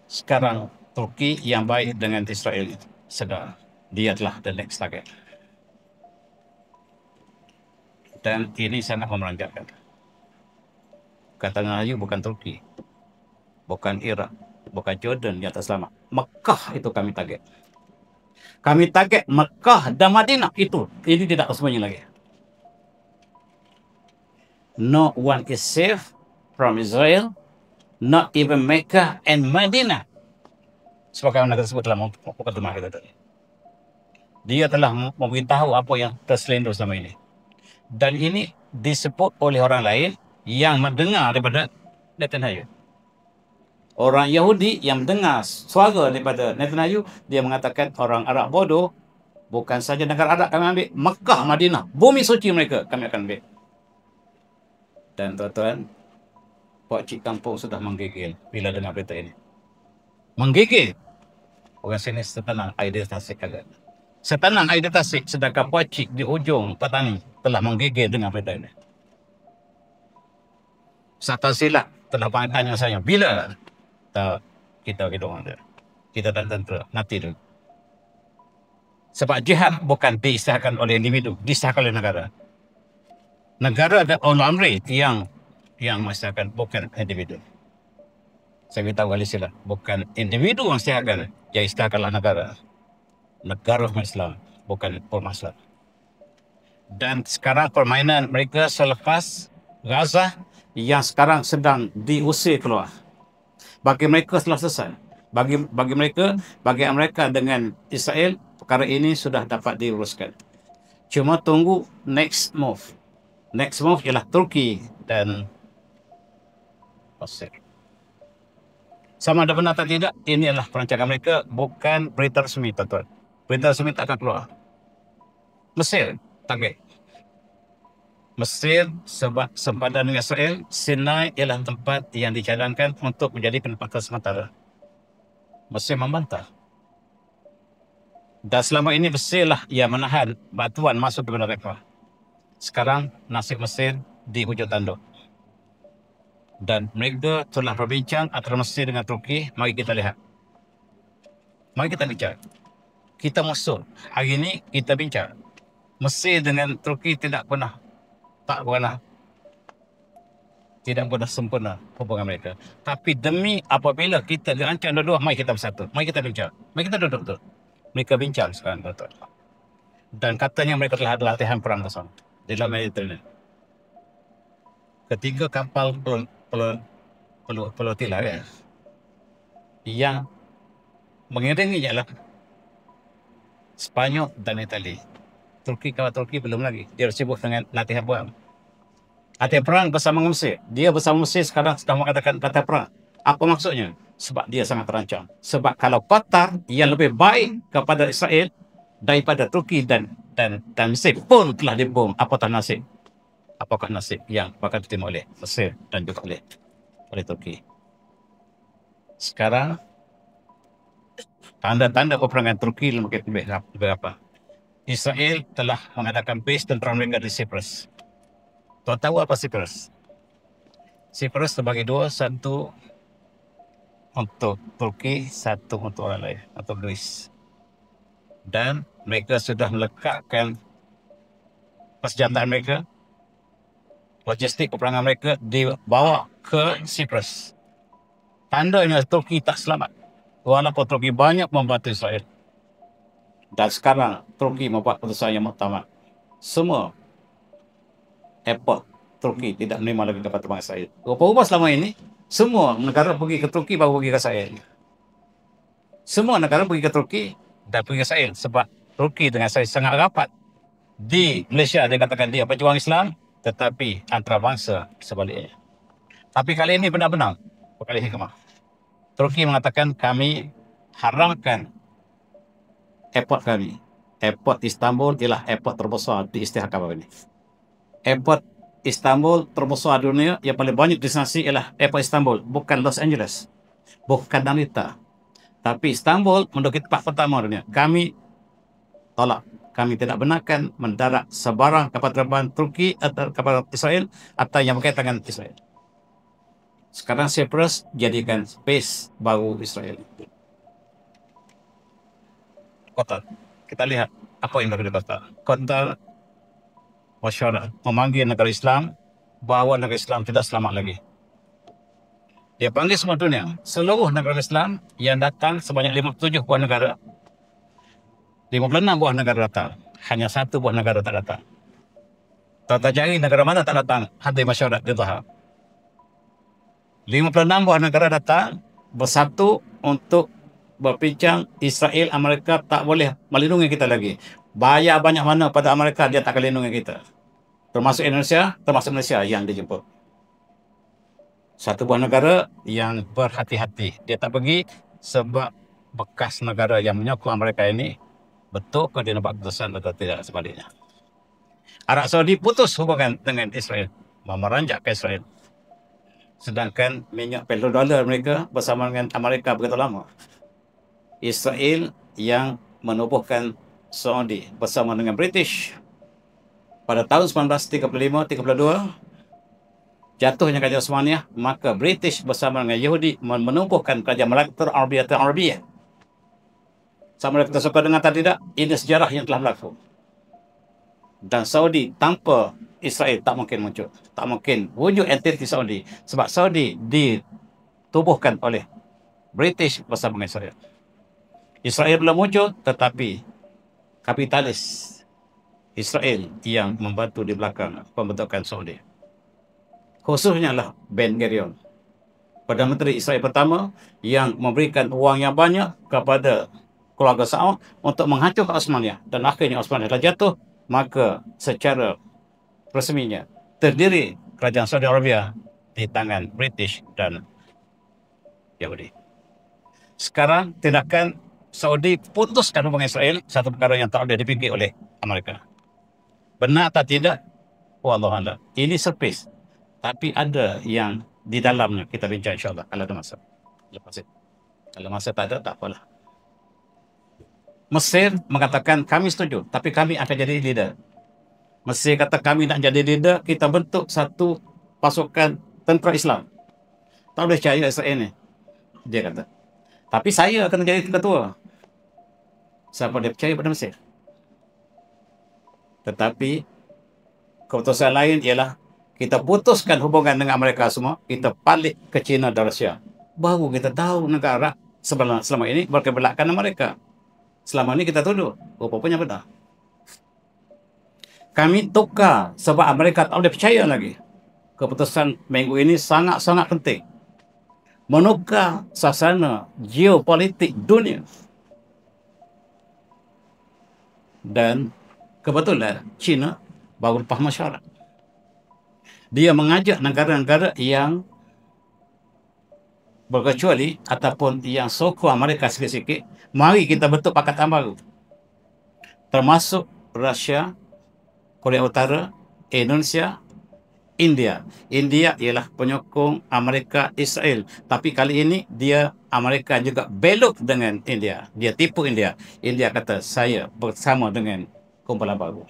[SPEAKER 1] sekarang Turki yang baik dengan Israel sedar dia telah the next target. Dan ini sangat memeranjatkan. Kata Melayu bukan Turki, bukan Iraq, bukan Jordan yang tak selamat. Mekah itu kami target. Kami target Mekah dan Madinah itu. Ini tidak semuanya lagi. No one is safe from Israel, not even Mecca and Madinah. Sebagaimana tersebut dalam mukadimah kita tadi. Dia telah memberitahu apa yang terselindung selama ini. Dan ini disebut oleh orang lain yang mendengar daripada Netanyahu. Orang Yahudi yang mendengar suara daripada Netanyahu, dia mengatakan orang Arab bodoh, bukan saja negara Arab kami ambil, Mekah, Madinah, bumi suci mereka kami akan ambil. Dan tuan-tuan, Pak Cik Kampung sudah menggigil bila dengar berita ini. Menggigil. Orang sini setenang air Tasik agak. Setenang air Tasik, sedangkan Pak Cik di ujung petani telah menggigil dengan berita ini. Satu silat telah tanya saya, bila kita orang dia. Kita tak tentera, nanti dulu. Sebab jihad bukan disahkan oleh individu, disahkan oleh negara. Negara ada ulul amri yang mensahkan, bukan individu. Saya beritahu kali sila, bukan individu yang sahkan, yang isahkanlah negara. Negara Islam, bukan ormas Islam. Dan sekarang permainan mereka selepas Gaza yang sekarang sedang diusir keluar. Bagi mereka telah selesai. Bagi mereka, bagi Amerika dengan Israel, perkara ini sudah dapat diuruskan. Cuma tunggu next move. Next move ialah Turki dan Mesir. Sama ada benar atau tidak, ini adalah perancangan mereka, bukan berita resmi, tuan-tuan. Berita resmi tak akan keluar. Mesir, target. Mesir sebab sempadan dengan Israel, Sinai ialah tempat yang dicadangkan untuk menjadi penempatan sementara. Mesir membantah. Dan selama ini Mesir lah yang menahan batuan masuk ke Gua Rafah. Sekarang nasib Mesir di hujung tanduk. Dan mereka telah berbincang antara Mesir dengan Turki. Mari kita lihat. Mari kita bincang. Kita musuh. Hari ini kita bincang. Mesir dengan Turki tidak pernah sempurna hubungan mereka. Tapi demi apabila kita dirancang dua-dua, mari kita bersatu. Mari kita bincang. Mari kita duduk. Mereka bincang sekarang, tuan-tuan. Dan katanya mereka telah ada latihan perang bersama di dalam Mediterranean. Ketiga kapal pelotila yang mengiringi ialah Spanyol dan Itali. Kalau Turki belum lagi. Dia sibuk dengan latihan perang. Latihan perang bersama Mesir. Dia bersama Mesir sekarang sedang mengadakan latihan perang. Apa maksudnya? Sebab dia sangat terancam. Sebab kalau Qatar yang lebih baik kepada Israel daripada Turki dan Mesir pun telah dibom, apakah nasib? Apakah nasib yang bakal diterima oleh Mesir dan juga oleh Turki? Sekarang tanda-tanda peperangan Turki lebih apa? Israel telah mengadakan base tentera mereka di Cyprus. Tuan tahu apa Cyprus? Cyprus terbagi dua, satu untuk Turki, satu untuk orang lain, atau Greece. dan mereka sudah melekatkan persenjataan mereka, logistik peperangan mereka dibawa ke Cyprus. Tandanya Turki tak selamat, walaupun Turki banyak membantu Israel. Dan sekarang Turki membuat keputusan yang muktamad. Semua airport Turki tidak menerima lagi kapal terbang Israel. Rupa-rupa selama ini, semua negara pergi ke Turki baru pergi ke Israel. Semua negara pergi ke Turki dan pergi ke Israel sebab Turki dengan Israel sangat rapat. Di Malaysia dia katakan dia pejuang Islam, tetapi antarabangsa sebaliknya. Tapi kali ini benar-benar berkali hikmah. Turki mengatakan kami haramkan airport kami. Airport Istanbul ialah airport terbesar di Istiqlal Kabah ini. Airport Istanbul terbesar di dunia yang paling banyak destinasi ialah airport Istanbul, bukan Los Angeles, bukan Narita. Tapi Istanbul menduduki tempat pertama dunia. Kami tolak. Kami tidak benarkan mendarat sebarang kapal terbang Turki atau kapal Israel atau yang berkaitan dengan Israel. Sekarang Cyprus jadikan base baru Israel. Qatar. Kita lihat apa yang berada di Qatar. Qatar masyarakat memanggil negara Islam bahawa negara Islam tidak selamat lagi. Dia panggil semua dunia, seluruh negara Islam yang datang sebanyak 57 buah negara. 56 buah negara datang. Hanya 1 buah negara tak datang. Tak cari negara mana tak datang, hadir masyarakat di Doha. 56 buah negara datang bersatu untuk berbincang Israel, Amerika tak boleh melindungi kita lagi. Bayar banyak mana pada Amerika, dia tak akan lindungi kita. Termasuk Malaysia yang dijemput. 1 buah negara yang berhati-hati. Dia tak pergi sebab bekas negara yang menyokong Amerika ini betul ke dia nampak keputusan atau tidak sebaliknya. Arab Saudi putus hubungan dengan Israel, memeranjak ke Israel. Sedangkan minyak petrodolar mereka bersama dengan Amerika begitu lama. Israel yang menubuhkan Saudi bersama dengan British pada tahun 1935-32 jatuhnya Kerajaan Osmaniyah, maka British bersama dengan Yahudi menubuhkan Kerajaan Mamlakatul Arabiyah. Sama ada kita suka dengan atau tidak, ini sejarah yang telah berlaku. Dan Saudi tanpa Israel tak mungkin muncul. Tak mungkin wujud entiti Saudi. Sebab Saudi ditubuhkan oleh British bersama dengan Israel. Israel belum muncul, tetapi kapitalis Israel yang membantu di belakang pembentukan Saudi. Khususnya lah Ben Gurion, Perdana Menteri Israel pertama yang memberikan uang yang banyak kepada keluarga Saud untuk menghancurkan Osmaniyah. Dan akhirnya Osmaniyah telah jatuh, maka secara resminya terdiri Kerajaan Saudi Arabia di tangan British dan Yahudi. Sekarang tindakan Saudi putuskan hubungan Israel, satu perkara yang tak boleh dipikir oleh Amerika. Benar atau tidak? Wallahualam. Ini surprise. Tapi ada yang di dalamnya kita bincang insyaAllah kalau ada masa. Lepas itu. Kalau masa tak ada, tak apalah. Mesir mengatakan kami setuju, tapi kami akan jadi leader. Mesir kata kami nak jadi leader, kita bentuk satu pasukan tentera Islam. Tak boleh percaya Israel ni, dia kata. Tapi saya akan jadi ketua. Siapa dia percaya pada Mesir? Tetapi keputusan lain ialah kita putuskan hubungan dengan Amerika semua, kita balik ke China dan Rusia. Baru kita tahu negara selama ini berkebelakang Amerika. Selama ini kita tuduh, rupanya benar. Kami tukar sebab Amerika tak boleh percaya lagi. Keputusan minggu ini sangat-sangat penting. Menukar suasana geopolitik dunia. Dan kebetulan China baru lepas masyarakat. Dia mengajak negara-negara yang berkecuali ataupun yang sokong Amerika sikit-sikit, mari kita bentuk pakatan baru. Termasuk Rusia, Korea Utara, Indonesia, India. India ialah penyokong Amerika Israel. Tapi kali ini dia Amerika juga belok dengan India. Dia tipu India. India kata saya bersama dengan kumpulan baru.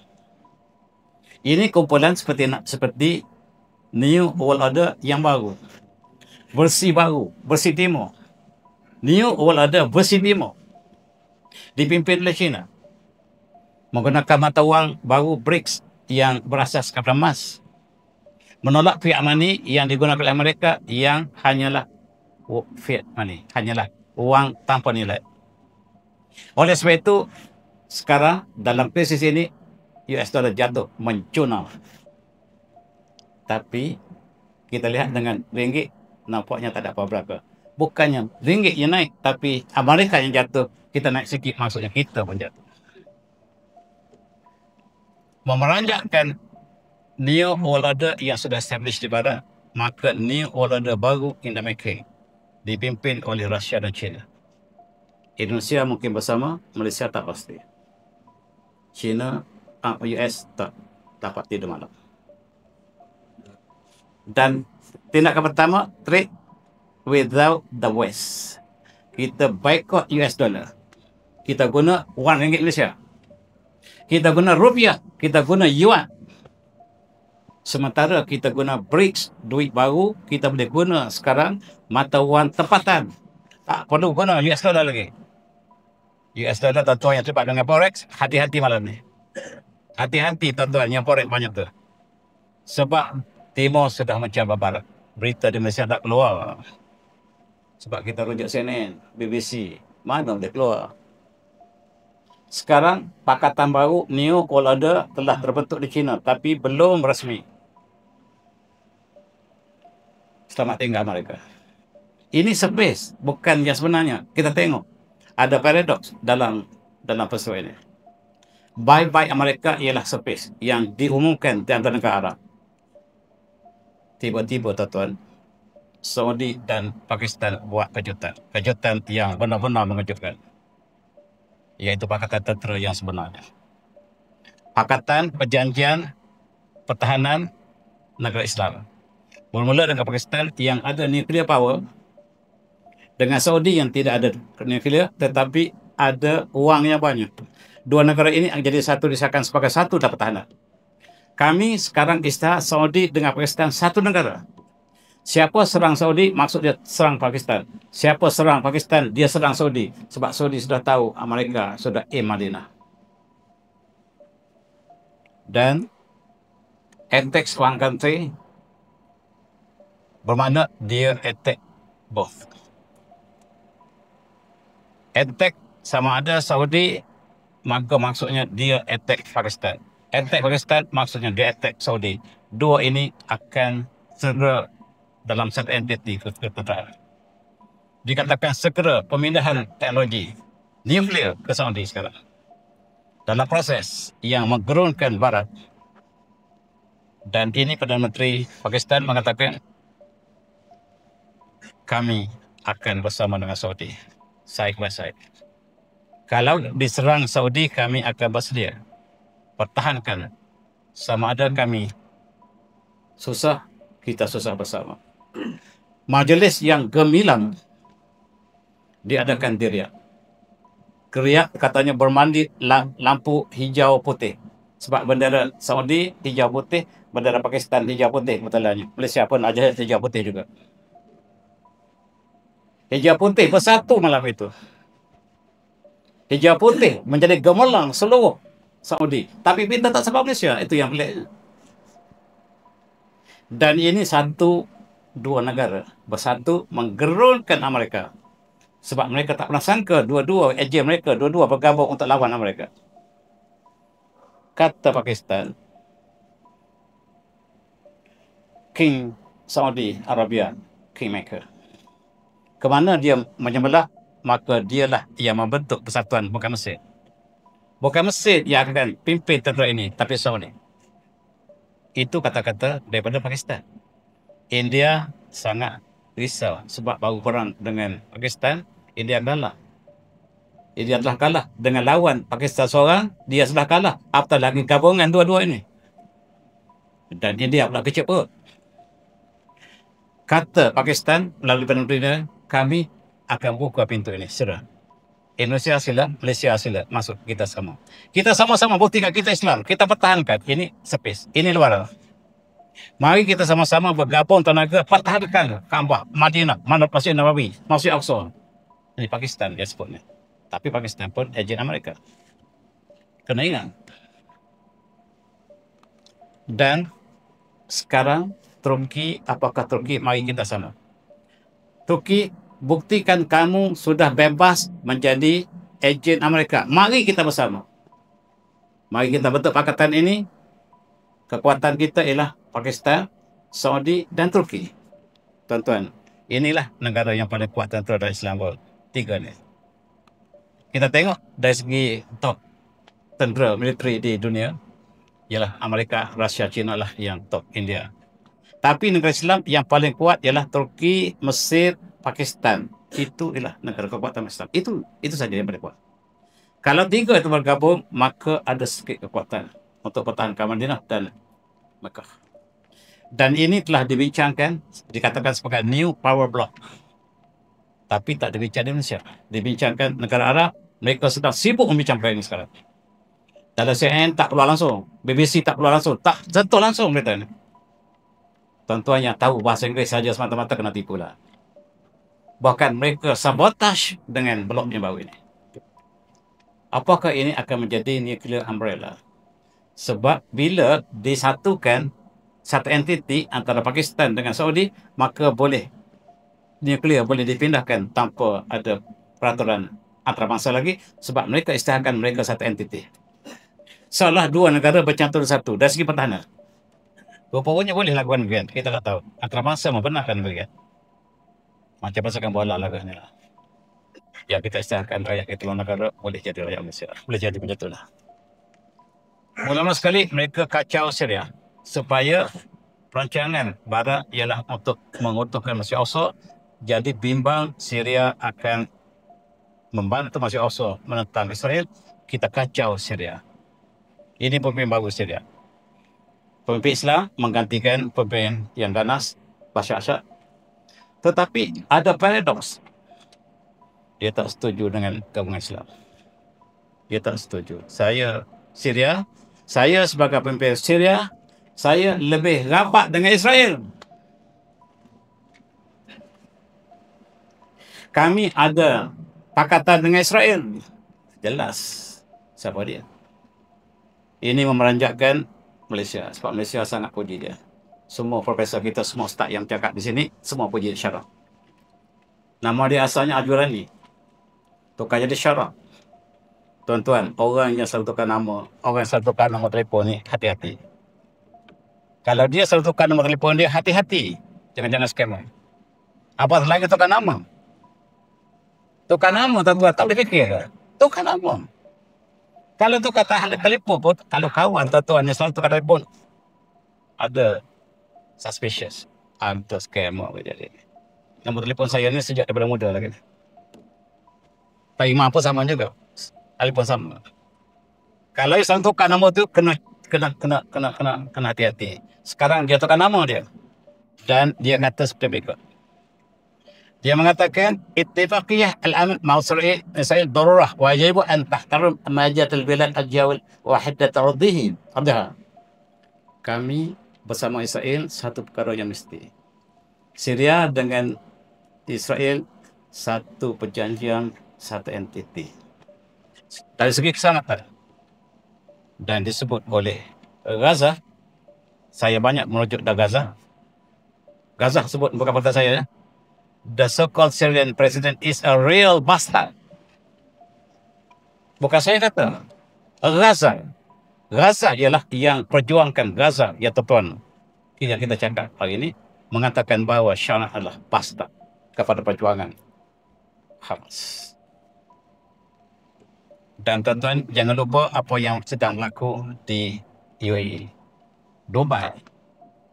[SPEAKER 1] Ini kumpulan seperti New World Order yang baru. Versi baru, versi timur. New World Order versi timur. Dipimpin oleh China. menggunakan mata wang baru BRICS yang berasaskan emas, menolak fiat money yang digunakan oleh Amerika yang hanyalah fiat money, hanyalah wang tanpa nilai. Oleh sebab itu, sekarang dalam krisis ini, US dollar jatuh mencunang. Tapi kita lihat dengan ringgit, nampaknya tak ada apa-apa. Bukannya ringgit yang naik, tapi Amerika yang jatuh, kita naik sikit, maksudnya kita pun jatuh. Memeranjakkan New World Order yang sudah established di barat, maka New World Order baru in the making, dipimpin oleh Rusia dan China. Indonesia mungkin bersama, Malaysia tak pasti. China, US tak dapat tidur malam. Dan tindakan pertama, trade without the West. Kita boycott US dollar. Kita guna wang ringgit Malaysia. Kita guna rupiah. Kita guna yuan. Sementara kita guna BRICS, duit baru, kita boleh guna sekarang mata wang tempatan. Tak perlu guna US dollar lagi. US dollar tuan-tuan yang terlibat dengan Forex, hati-hati malam ni. Hati-hati tuan-tuan yang Forex banyak tu. Sebab Timur sudah mencabar barat. Berita di Malaysia tak keluar. Sebab kita rujuk CNN, BBC. Mana boleh keluar? Sekarang, Pakatan Baru New World Order telah terbentuk di China, tapi belum rasmi. Selamat tinggal mereka. Ini space, bukan yang sebenarnya. Kita tengok, ada paradoks dalam peristiwa ini. Bye-bye Amerika ialah space yang diumumkan di antara negara Arab. Tiba-tiba, tuan-tuan, Saudi dan Pakistan buat kejutan. Kejutan yang benar-benar mengejutkan. Iaitu Pakatan Tentera yang sebenarnya. Pakatan Perjanjian Pertahanan Negara Islam. Bermula dengan Pakistan yang ada nuclear power, dengan Saudi yang tidak ada nuclear tetapi ada wang yang banyak. Dua negara ini jadi satu, disahkan sebagai satu dapat pertahanan. Kami sekarang isytihar Saudi dengan Pakistan satu negara. Siapa serang Saudi, maksud dia serang Pakistan. Siapa serang Pakistan, dia serang Saudi. Sebab Saudi sudah tahu Amerika sudah Madinah. Dan attack one country bermakna dia attack both. Attack sama ada Saudi, maka maksudnya dia attack Pakistan. Attack Pakistan maksudnya dia attack Saudi. Dua ini akan segera dalam satu entiti ketenteraan. Dikatakan segera pemindahan teknologi nuklear ke Saudi sekarang. Dalam proses yang menggerunkan barat. Dan ini Perdana Menteri Pakistan mengatakan kami akan bersama dengan Saudi. Side by side. Kalau diserang Saudi, kami akan bersedia pertahankan. Sama ada kami susah, kita susah bersama. Majlis yang gemilang diadakan di Riyadh. Riyadh katanya bermandi lampu hijau putih. Sebab bendera Saudi hijau putih, bendera Pakistan hijau putih betulnya. Malaysia pun ada hijau putih juga. Hijau putih bersatu malam itu. Hijau putih menjadi gemerlang seluruh Saudi. Tapi kita tak sebab Malaysia. Itu yang pelik. Dan ini dua negara bersatu menggerunkan Amerika. Sebab mereka tak pernah sangka dua-dua ejen mereka, dua-dua bergabung untuk lawan Amerika. Kata Pakistan, King Saudi Arabia, Kingmaker. Kemana dia menyembelah, maka dialah yang membentuk persatuan, bukan Mesir. Bukan Mesir yang akan pimpin tentera ini, tapi Saudi. Itu kata-kata daripada Pakistan. India sangat risau sebab baru perang dengan Pakistan. India kalah. India telah kalah dengan lawan Pakistan seorang, dia sudah kalah. Apatah lagi gabungan dua-dua ini. Dan India pula kecil perut. Kata Pakistan melalui Perdana Menteri, kami akan buka pintu ini. Sudah. Indonesia sila, Malaysia sila. Masuk, kita sama. Kita sama-sama buktikan kita Islam. Kita pertahankan. Ini space. Ini luar. Mari kita sama-sama bergabung tenaga pertahankan Kaabah, Madinah, Masjid Nabawi, Masjid Aqsa. Ini Pakistan dia sebutnya. Tapi Pakistan pun ejen Amerika. Kena ingat. Dan sekarang Turki, apakah Turki? Mari kita sama. Turki, buktikan kamu sudah bebas menjadi ejen Amerika. Mari kita bersama. Mari kita bentuk pakatan ini. Kekuatan kita ialah Pakistan, Saudi dan Turki. Tuan-tuan, inilah negara yang paling kuat tentera Islam world. Tiga ni. Kita tengok dari segi top tentera militeri di dunia, ialah Amerika, Rusia, China lah yang top, India. Tapi negara Islam yang paling kuat ialah Turki, Mesir, Pakistan. Itu ialah negara kekuatan Islam. Itu saja yang paling kuat. Kalau tiga itu bergabung, maka ada sedikit kekuatan untuk pertahankan Madinah dan Mekah. Dan ini telah dibincangkan, dikatakan sebagai new power block. Tapi tak dibincang di Indonesia. Dibincangkan negara Arab, mereka sedang sibuk membincangkan ini sekarang. Dalam CNN tak keluar langsung, BBC tak keluar langsung, tak sentuh langsung berita ini. Tuan-tuan yang tahu bahasa Inggeris saja semata-mata kena tipu lah. Bahkan mereka sabotaj dengan blok yang baru ini. Apakah ini akan menjadi nuclear umbrella? Sebab bila disatukan satu entiti antara Pakistan dengan Saudi, maka boleh nuklear boleh dipindahkan tanpa ada peraturan antarabangsa lagi, sebab mereka isytiharkan mereka satu entiti. Seolah dua negara bercampur satu dari segi pertahanan. Rupanya boleh lakukan begitu. Kita tak tahu. Antarabangsa membenarkan begitu. Macam pasukan bola lah ni lah. Ya, kita isytiharkan rakyat kita luar negara boleh jadi rakyat Malaysia. Boleh jadi macam itulah. Mula-mula sekali mereka kacau Syria supaya perancangan barat ialah untuk mengutuhkan Masjid Al-Aqsa. Jadi bimbang Syria akan membantu Masjid Al-Aqsa menentang Israel. Kita kacau Syria. Ini pemimpin baru Syria. Pemimpin Islam menggantikan pemimpin yang ganas, Bashar al-Assad. Tetapi ada paradoks. Dia tak setuju dengan gabungan Islam. Dia tak setuju. Saya sebagai pemimpin Syria, saya lebih rapat dengan Israel. Kami ada pakatan dengan Israel. Jelas siapa dia. Ini memeranjatkan Malaysia. Sebab Malaysia sangat puji dia. Semua profesor kita, semua ustaz yang cakap di sini, semua puji Syarah. Nama dia asalnya Ajurani. Tukar jadi Syarah. Tuan-tuan, orang yang selalu tukar nama, orang yang selalu tukar nombor telefon ni, hati-hati. Kalau dia selalu tukar nombor telefon dia, hati-hati. Jangan-jangan scammer. Apa lagi tukar nama? Tukar nama, tuan-tuan, tak boleh fikir. Tukar nama. Kalau tukar telefon pun, kalau kawan tuan-tuan yang selalu tukar telefon, ada suspicious. Ada scammer jadi. Nombor telefon saya ni sejak daripada muda lagi. Pak Imam pun sama juga. Telefon sama. Kalau yang selalu tukar nama tu, kena hati-hati. Sekarang dia tukar nama dia. Dan dia kata seperti berikut. Dia mengatakan ittifaqiyah al-aman ma Israel darurah wa yajibu an tahtaram majat al-bilad al-jawil wahidat ardhihi. Kami bersama Israel satu perkara yang mesti. Syria dengan Israel satu perjanjian, satu entiti. Dari segi keselamatan. Dan disebut oleh Gaza, saya banyak merujuk dari Gaza. Gaza sebut bukan kata saya ya. The so-called Syrian president is a real bastard. Bukan saya kata. Gaza ialah yang perjuangkan Gaza, ya tuan-tuan. Yang kita cakap hari ini mengatakan bahawa Syarah adalah bastard kepada perjuangan Hamas. Dan tuan-tuan, jangan lupa apa yang sedang berlaku di UAE, Dubai,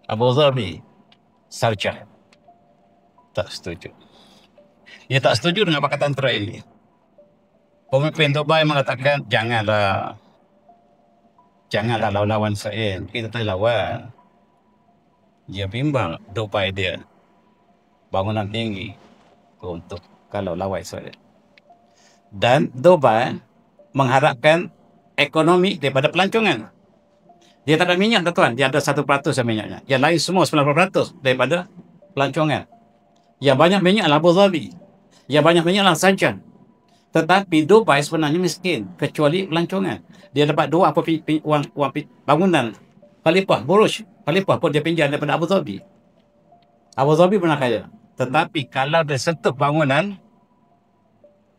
[SPEAKER 1] Abu Dhabi, Sharjah. Tak setuju. Dia tak setuju dengan pakatan tentera ini. Pemimpin Dubai mengatakan, janganlah lawan Israel. Kita tak lawan. Dia bimbang Dubai dia bangunan tinggi untuk kalau lawan Israel. Dan Dubai mengharapkan ekonomi daripada pelancongan. Dia tak ada minyak, tuan-tuan. Dia ada 1% minyaknya. Yang lain semua 90% daripada pelancongan. Yang banyak minyak adalah Abu Dhabi. Yang banyak minyak adalah Sharjah. Tetapi Dubai sebenarnya miskin, kecuali pelancongan. Dia dapat dua wang bangunan. Khalifah, Burj Khalifah pun dia pinjam daripada Abu Dhabi. Abu Dhabi pernah kaya. Tetapi kalau dia sentuh bangunan,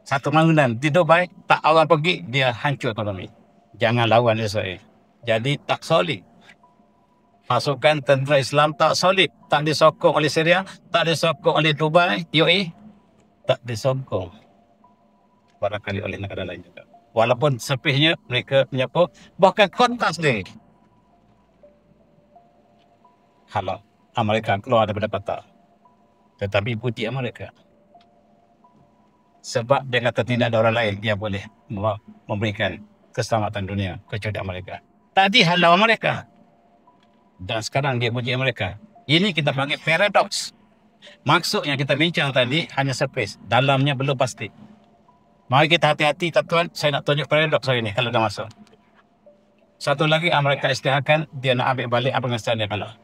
[SPEAKER 1] satu bangunan di Dubai, tak orang pergi, dia hancur ekonomi. Jangan lawan Israel. Jadi tak solid. Pasukan tentera Islam tak solid. Tak disokong oleh Syria, tak disokong oleh Dubai, UAE, tak disokong barangkali oleh negara lain juga. Walaupun sepihnya mereka menyapa, bahkan kota sendiri halau Amerika keluar daripada peta. Tetapi puji Amerika. Sebab dia kata tidak ada orang lain yang boleh memberikan keselamatan dunia kecuali Amerika. Tadi halau Amerika. Dan sekarang dia puji Amerika. Ini kita panggil paradox. Maksud yang kita bincang tadi hanya surface. Dalamnya belum pasti. Mari kita hati-hati, tuan-tuan. Saya nak tunjuk paradox hari ini kalau dah masuk. Satu lagi, Amerika isytiharkan dia nak ambil balik Afghanistan dia kalah.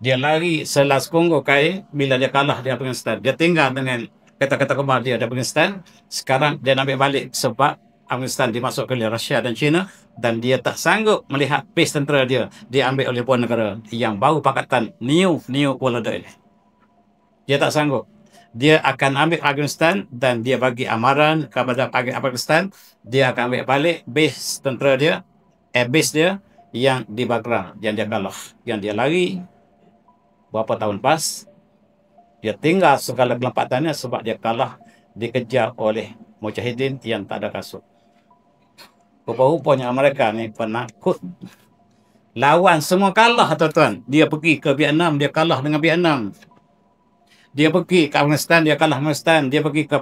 [SPEAKER 1] Dia lari selas Kongo kain bila dia kalah di Afghanistan. Dia tinggal dengan kata-kata kemar dia di Afghanistan. Sekarang dia nak ambil balik sebab Afghanistan dimasukkan oleh Rusia dan China dan dia tak sanggup melihat base tentera dia diambil oleh buah negara yang baru pakatan New World Order ini. Dia tak sanggup. Dia akan ambil Afghanistan dan dia bagi amaran kepada Afghanistan. Dia akan ambil balik base tentera dia, base dia yang di Bagram, yang dia kalah, yang dia lari berapa tahun pas. Dia tinggal segala kelompatannya sebab dia kalah, dikejar oleh mujahidin yang tak ada kasut. Rupa-rupanya Amerika ni penakut. Lawan semua kalah, tuan-tuan. Dia pergi ke Vietnam, dia kalah dengan Vietnam. Dia pergi ke Afghanistan, dia kalah Afghanistan. Dia pergi ke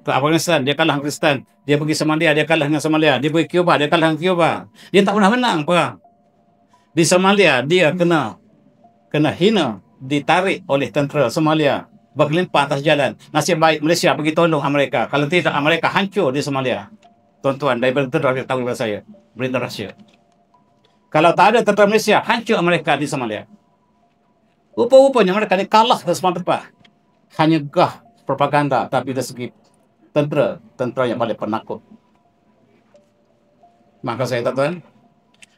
[SPEAKER 1] Afghanistan, dia kalah Afghanistan. Dia pergi Somalia, dia kalah dengan Somalia. Dia pergi Cuba, dia kalah dengan Cuba. Dia tak pernah menang perang. Di Somalia, dia kena hina, ditarik oleh tentera Somalia, berkelimpah atas jalan. Nasib baik Malaysia pergi tolong Amerika. Kalau tidak, Amerika hancur di Somalia. Tuan-tuan, dari tentera tahu kepada saya, berita rahsia. Kalau tak ada tentera Malaysia, hancur Amerika di Somalia. Rupa-rupanya mereka ni kalah ke semua tempat. Hanya gah propaganda, tapi dari segi tentera yang paling penakut. Maka saya, tuan-tuan,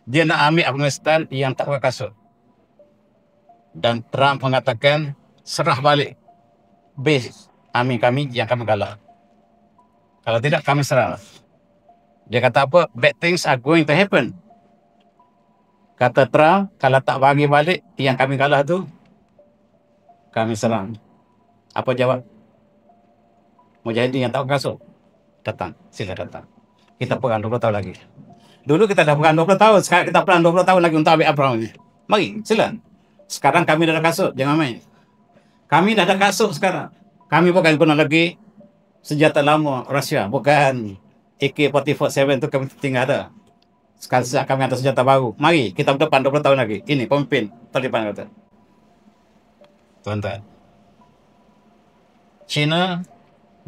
[SPEAKER 1] dia nak ambil Afghanistan yang tak pakai kasut. Dan Trump mengatakan serah balik base army kami yang kami kalah. Kalau tidak, kami serah. Dia kata apa? Bad things are going to happen. Kata Trump, kalau tak bagi balik yang kami kalah tu, kami serang. Apa jawab? Mujahidin yang tak pakai kasut, datang, sila datang. Kita perang 20 tahun lagi. Dulu kita dah perang 20 tahun, sekarang kita perang 20 tahun lagi untuk ambil Abraham ni. Mari, sila. Sekarang kami dah ada kasut, jangan main. Kami dah ada kasut sekarang. Kami bukan guna lagi senjata lama Rusia, bukan AK-47 tu kami tinggal ada. Sekarang kami ada senjata baru. Mari, kita berdepan 20 tahun lagi. Ini pemimpin Taliban kata. Tuan-tuan, China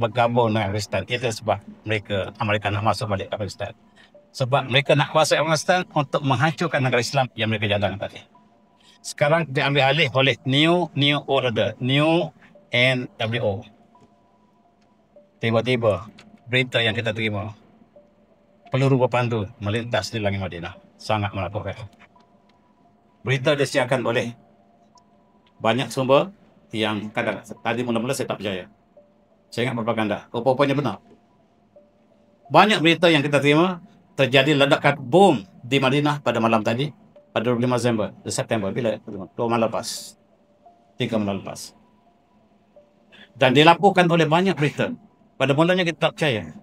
[SPEAKER 1] bergabung dengan Afghanistan. Itu sebab Amerika nak masuk balik Afghanistan. Sebab mereka nak kuasai Afghanistan untuk menghancurkan negara Islam yang mereka jalankan tadi. Sekarang diambil alih oleh New World Order, New NWO. Tiba-tiba berita yang kita terima, peluru berpandu melintas di langit Madinah. Sangat menakutkan. Berita disiarkan oleh banyak sumber yang kadang tadi mula-mula saya tak percaya. Saya ingat propaganda. Rupa-rupanya benar. Banyak berita yang kita terima, terjadi ledakan bom di Madinah pada malam tadi, pada 25 September. Bila? 2 malam lepas. 3 malam lepas. Dan dilaporkan oleh banyak berita. Pada mulanya kita tak percaya.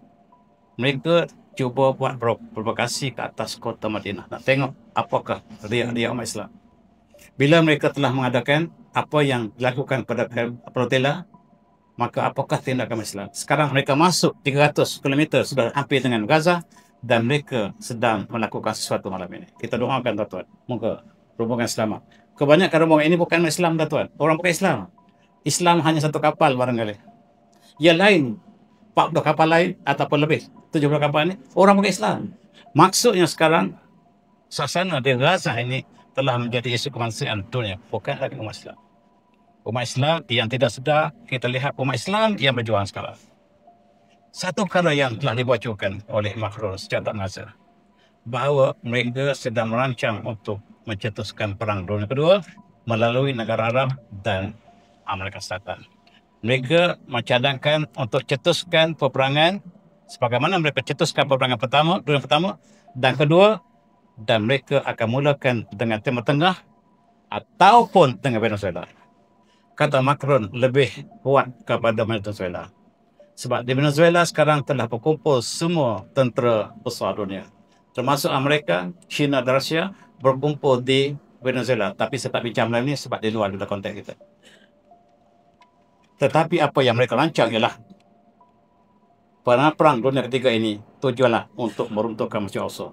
[SPEAKER 1] Mereka cuba buat provokasi ke atas kota Madinah. Nak tengok apakah riak-riak umat Islam. Bila mereka telah mengadakan apa yang dilakukan pada Protela, maka apakah tindakan Islam? Sekarang mereka masuk 300 km sudah hampir dengan Gaza dan mereka sedang melakukan sesuatu malam ini. Kita doakan, tuan-tuan, moga rombongan selamat. Kebanyakan rombongan ini bukan Islam, tuan-tuan. Orang bukan Islam. Islam hanya satu kapal barangkali. Yang lain, 40 kapal lain ataupun lebih, 70 kapal ini, orang bukan Islam. Maksudnya sekarang, suasana di Gaza ini telah menjadi isu kemanusiaan dunia, bukan lagi umat Islam. Umat Islam yang tidak sedar, kita lihat umat Islam yang berjuang sekarang. satu perkara yang telah dibocorkan oleh Macron sejak tak masa, bahawa mereka sedang merancang untuk mencetuskan Perang Dunia Kedua melalui negara Arab dan Amerika Selatan. Mereka mencadangkan untuk cetuskan peperangan sebagaimana mereka cetuskan peperangan dunia pertama dan kedua, dan mereka akan mulakan dengan Timur Tengah ataupun dengan Venezuela. Kata Macron lebih kuat kepada Venezuela. Sebab di Venezuela sekarang telah berkumpul semua tentera besar dunia, termasuk Amerika, China dan Rusia berkumpul di Venezuela. Tapi saya tak bincang malam ini sebab di luar dalam konteks kita. Tetapi apa yang mereka rancang ialah perang dunia ketiga ini tujuanlah untuk meruntuhkan Masjid Al-Aqsa.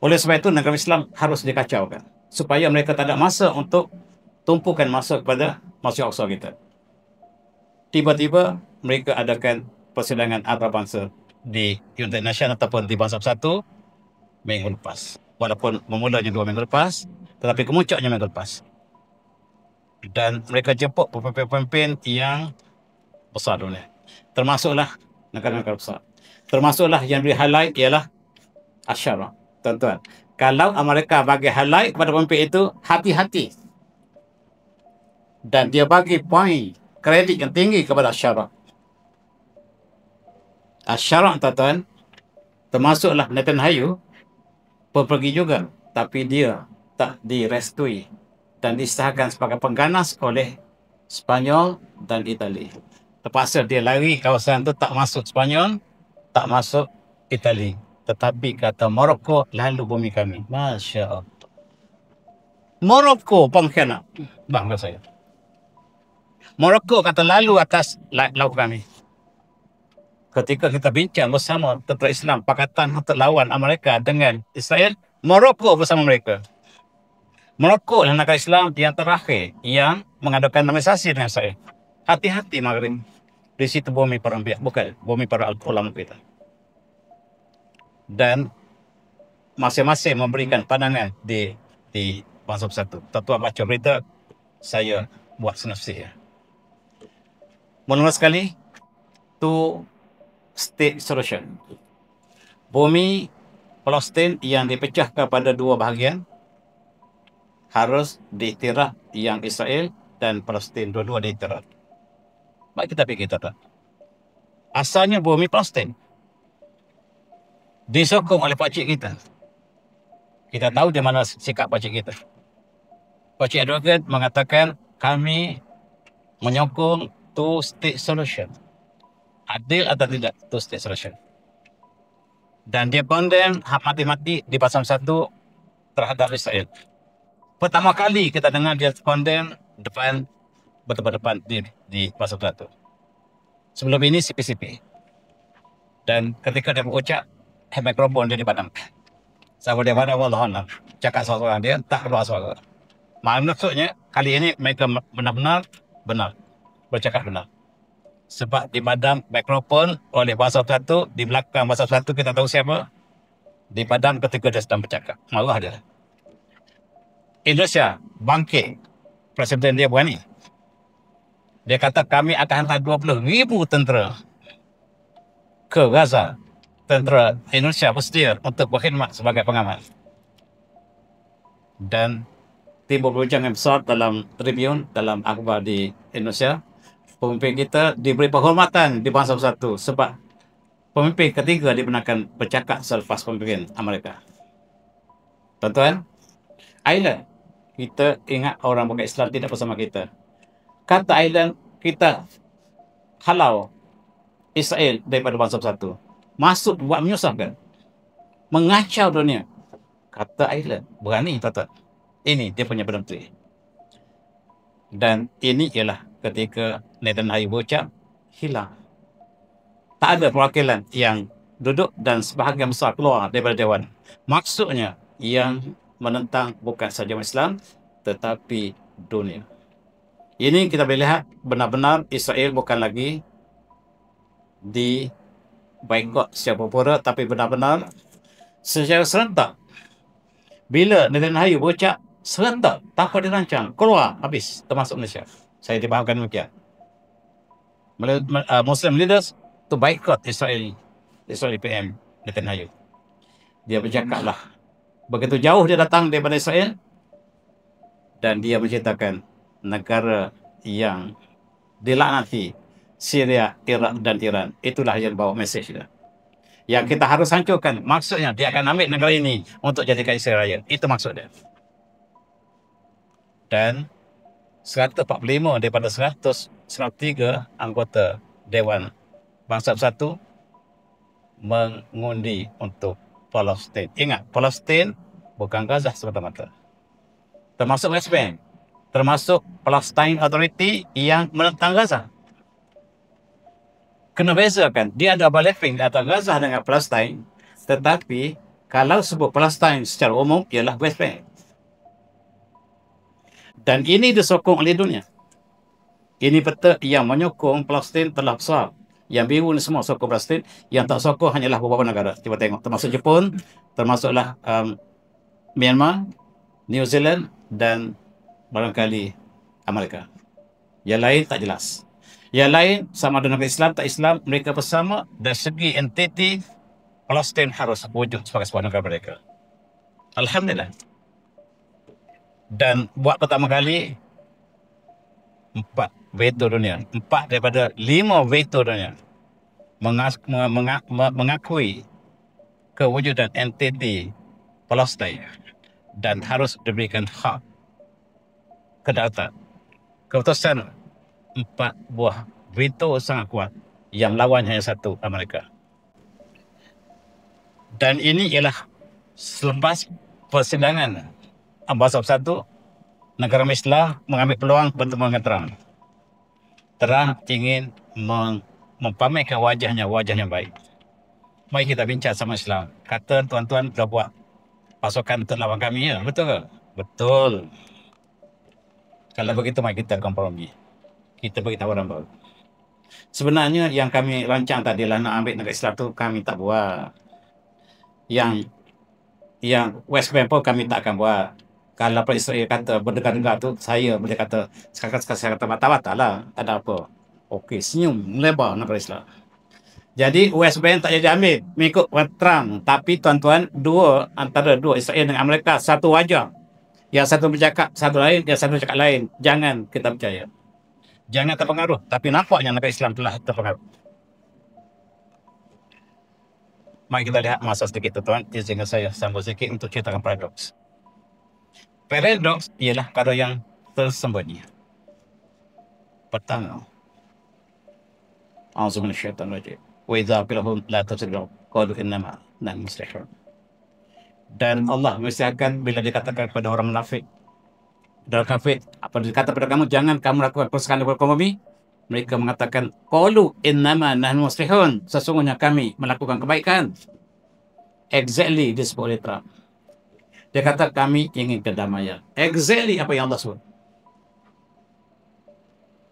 [SPEAKER 1] Oleh sebab itu negara Islam harus dikacaukan supaya mereka tak ada masa untuk tumpukan masa kepada Masjid Al-Aqsa kita. Tiba-tiba mereka adakan persidangan antarabangsa di United Nations ataupun di Bangsa Bersatu minggu lepas. Walaupun memulanya 2 minggu lepas, tetapi kemuncaknya minggu lepas. Dan mereka jemput pemimpin-pemimpin yang besar dunia. Termasuklah negara-negara besar. Termasuklah yang beri highlight ialah Asyara. Tuan-tuan, kalau Amerika bagi highlight kepada pemimpin itu, hati-hati. Dan dia bagi poin kredit yang tinggi kepada Asyara. Asyara, tuan-tuan, termasuklah Netanyahu, pergi juga. Tapi dia tak direstui dan disahkan sebagai pengganas oleh Spanyol dan Itali. Terpaksa dia lari kawasan itu, tak masuk Spanyol, tak masuk Itali. Tetapi kata Morocco, lalu bumi kami. Masya Allah. Morocco pengkhianat bangsa saya. Morocco kata lalu atas laut kami. Ketika kita bincang bersama tentera Islam Pakatan untuk lawan Amerika dengan Israel, Morocco bersama mereka. Morocco adalah negara Islam yang terakhir yang mengadakan normalisasi dengan Israel. Hati-hati Maghrib. Di situ bumi para anbiya, bukan bumi para ulama kita. Dan masing-masing memberikan pandangan di Bangsa Bersatu. Tuan-tuan baca berita, saya buat sinopsis ya. Mula sekali, two state solution. Bumi Palestin yang dipecah kepada dua bahagian harus diiktiraf yang Israel dan Palestin, dua-dua diiktiraf. Baik kita fikir tak? Asalnya bumi Palestin disokong oleh pakcik kita. Kita tahu di mana sikap pakcik kita. Pakcik Erdogan mengatakan kami menyokong two state solution. Adil atau tidak two state solution. Dan dia condemn hak mati-mati di Pasal 1 terhadap Israel. Pertama kali kita dengar dia condemn berdepan di Pasal 1. Sebelum ini CP-CP. Dan ketika dia berucap, mikrofon dia dipadamkan. Sama dia pada Allah cakap seorang dia tak keluar suara. Maksudnya kali ini mereka benar-benar bercakap benar. Sebab dipadam mikrofon oleh Pasal 1, di belakang Pasal 1 kita tahu siapa. Dipadam ketika dia sedang bercakap. Marah dia. Indonesia bangkit. Presiden dia berani. Dia kata kami akan hantar 20,000 tentera ke Gaza. Tentera Indonesia bersedia untuk berkhidmat sebagai pengamal. Dan timbul perbincangan besar dalam Tribune, dalam akhbar di Indonesia. Pemimpin kita diberi penghormatan di Bangsa Bersatu sebab pemimpin ketiga dibenarkan bercakap selepas pemimpin Amerika. Tuan-tuan, Ireland, kita ingat orang bukan Islam tidak bersama kita. Kata Ireland, kita halau Israel daripada Bangsa Bersatu. Maksud buat menyusahkan, mengacau dunia. Kata Ireland, berani tuan-tuan. Ini dia punya penentu. Dan ini ialah ketika Netanyahu berucap, hilang. Tak ada perwakilan yang duduk dan sebahagian besar keluar daripada Dewan. Maksudnya yang menentang bukan sahaja Islam tetapi dunia. Ini kita boleh lihat benar-benar Israel bukan lagi di boikot secara pura tapi benar-benar secara serentak. Bila Netanyahu berucap serentak, tanpa dirancang, keluar habis termasuk Malaysia. Saya dipahamkan demikian. Muslim leaders to boycott Israel PM Netanyahu. Dia bercakap lah, begitu jauh dia datang daripada Israel, dan dia menceritakan negara yang dilaknati, Syria, Iraq dan Iran. Itulah yang bawa mesej dia. Yang kita harus hancurkan. Maksudnya dia akan ambil negara ini untuk jadikan Israel raya. Itu maksud dia. Dan 145 daripada 103 anggota Dewan Bangsa Bersatu mengundi untuk Palestin. Ingat, Palestin bukan Gaza semata-mata. Termasuk West Bank. Termasuk Palestine Authority yang menentang Gaza. Kena bezakan, dia ada overlapping antara Gaza dengan Palestine, tetapi kalau sebut Palestine secara umum ialah West Bank. Dan ini disokong oleh dunia. Ini peta yang menyokong Palestin telah besar. Yang biru ni semua sokong Palestin, yang tak sokong hanyalah beberapa negara. Cuba tengok, termasuk Jepun, termasuklah Myanmar, New Zealand dan barangkali Amerika. Yang lain tak jelas. Yang lain sama ada negara Islam, tak Islam, mereka bersama dari segi entiti Palestin harus wujud sebagai sebuah negara mereka. Alhamdulillah. Dan buat pertama kali 4 veto dunia, 4 daripada 5 veto dunia mengakui kewujudan entiti Palestin dan harus diberikan hak kedaulatan. Keputusan 4 buah veto sangat kuat, yang lawan hanya satu, Amerika. Dan ini ialah selepas persidangan Bangsa Bersatu, negara Islam mengambil peluang bertemu dengan Trump. Trump ingin mempamerkan wajahnya baik. Mari kita bincang sama Islam. Kata tuan-tuan dah buat pasukan untuk lawan kami, ya? Betul ke? Betul. Kalau begitu, mari kita kompromi. Kita bagi tawaran baru. Sebenarnya yang kami rancang tadi lah nak ambil negara Islam tu, kami tak buat. Yang West Bank pun kami tak akan buat. Kalau Israel kata berdegar-degar tu, saya boleh kata, sekarang saya kata bata-bata lah, tak ada apa. Okey, senyum, melebar negara Islam. Jadi West Bank tak jadi ambil, mengikut Trump. Tapi tuan-tuan, antara dua Israel dengan Amerika, satu wajah. Yang satu bercakap satu lain, yang satu bercakap lain. Jangan kita percaya. Jangan terpengaruh. Tapi nampaknya negara Islam telah terpengaruh. Mari kita lihat masa sedikit, tuan-tuan. Izinkan saya sambung sedikit untuk ceritakan paradoks. Paradoks ialah kata yang tersembunyi. Pertama, A'udzu minasyaitonir rajim. Wa idza qila lahum la tusrifu qalu innama nahnu muslihun. Dan Allah mensyaratkan bila dikatakan kepada orang munafik, dalam kafir, apa dikata kepada kamu, jangan kamu lakukan kerusakan di muka bumi, mereka mengatakan qalu innama nahnu muslihun, sesungguhnya kami melakukan kebaikan. Exactly disebut oleh Trump. Dia kata kami ingin kedamaian. Exactly apa yang Allah sebut.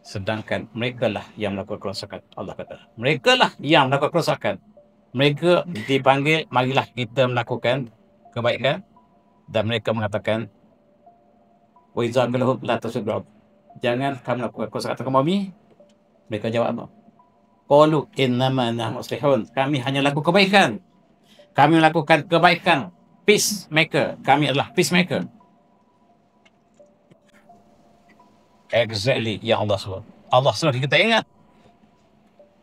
[SPEAKER 1] Sedangkan mereka lah yang melakukan kerosakan. Allah kata, mereka lah yang melakukan kerosakan. Mereka dipanggil, marilah kita melakukan kebaikan. Dan mereka mengatakan, wa idza qila lahum la tusrifu, jangan kamu lakukan kerosakan ke bumi. Mereka jawab apa? Qalu innama nahnu muslihun, kami hanya lakukan kebaikan. Kami melakukan kebaikan. Peacemaker. Kami adalah peacemaker. Exactly yang Allah sebut. Allah sebut, kita ingat.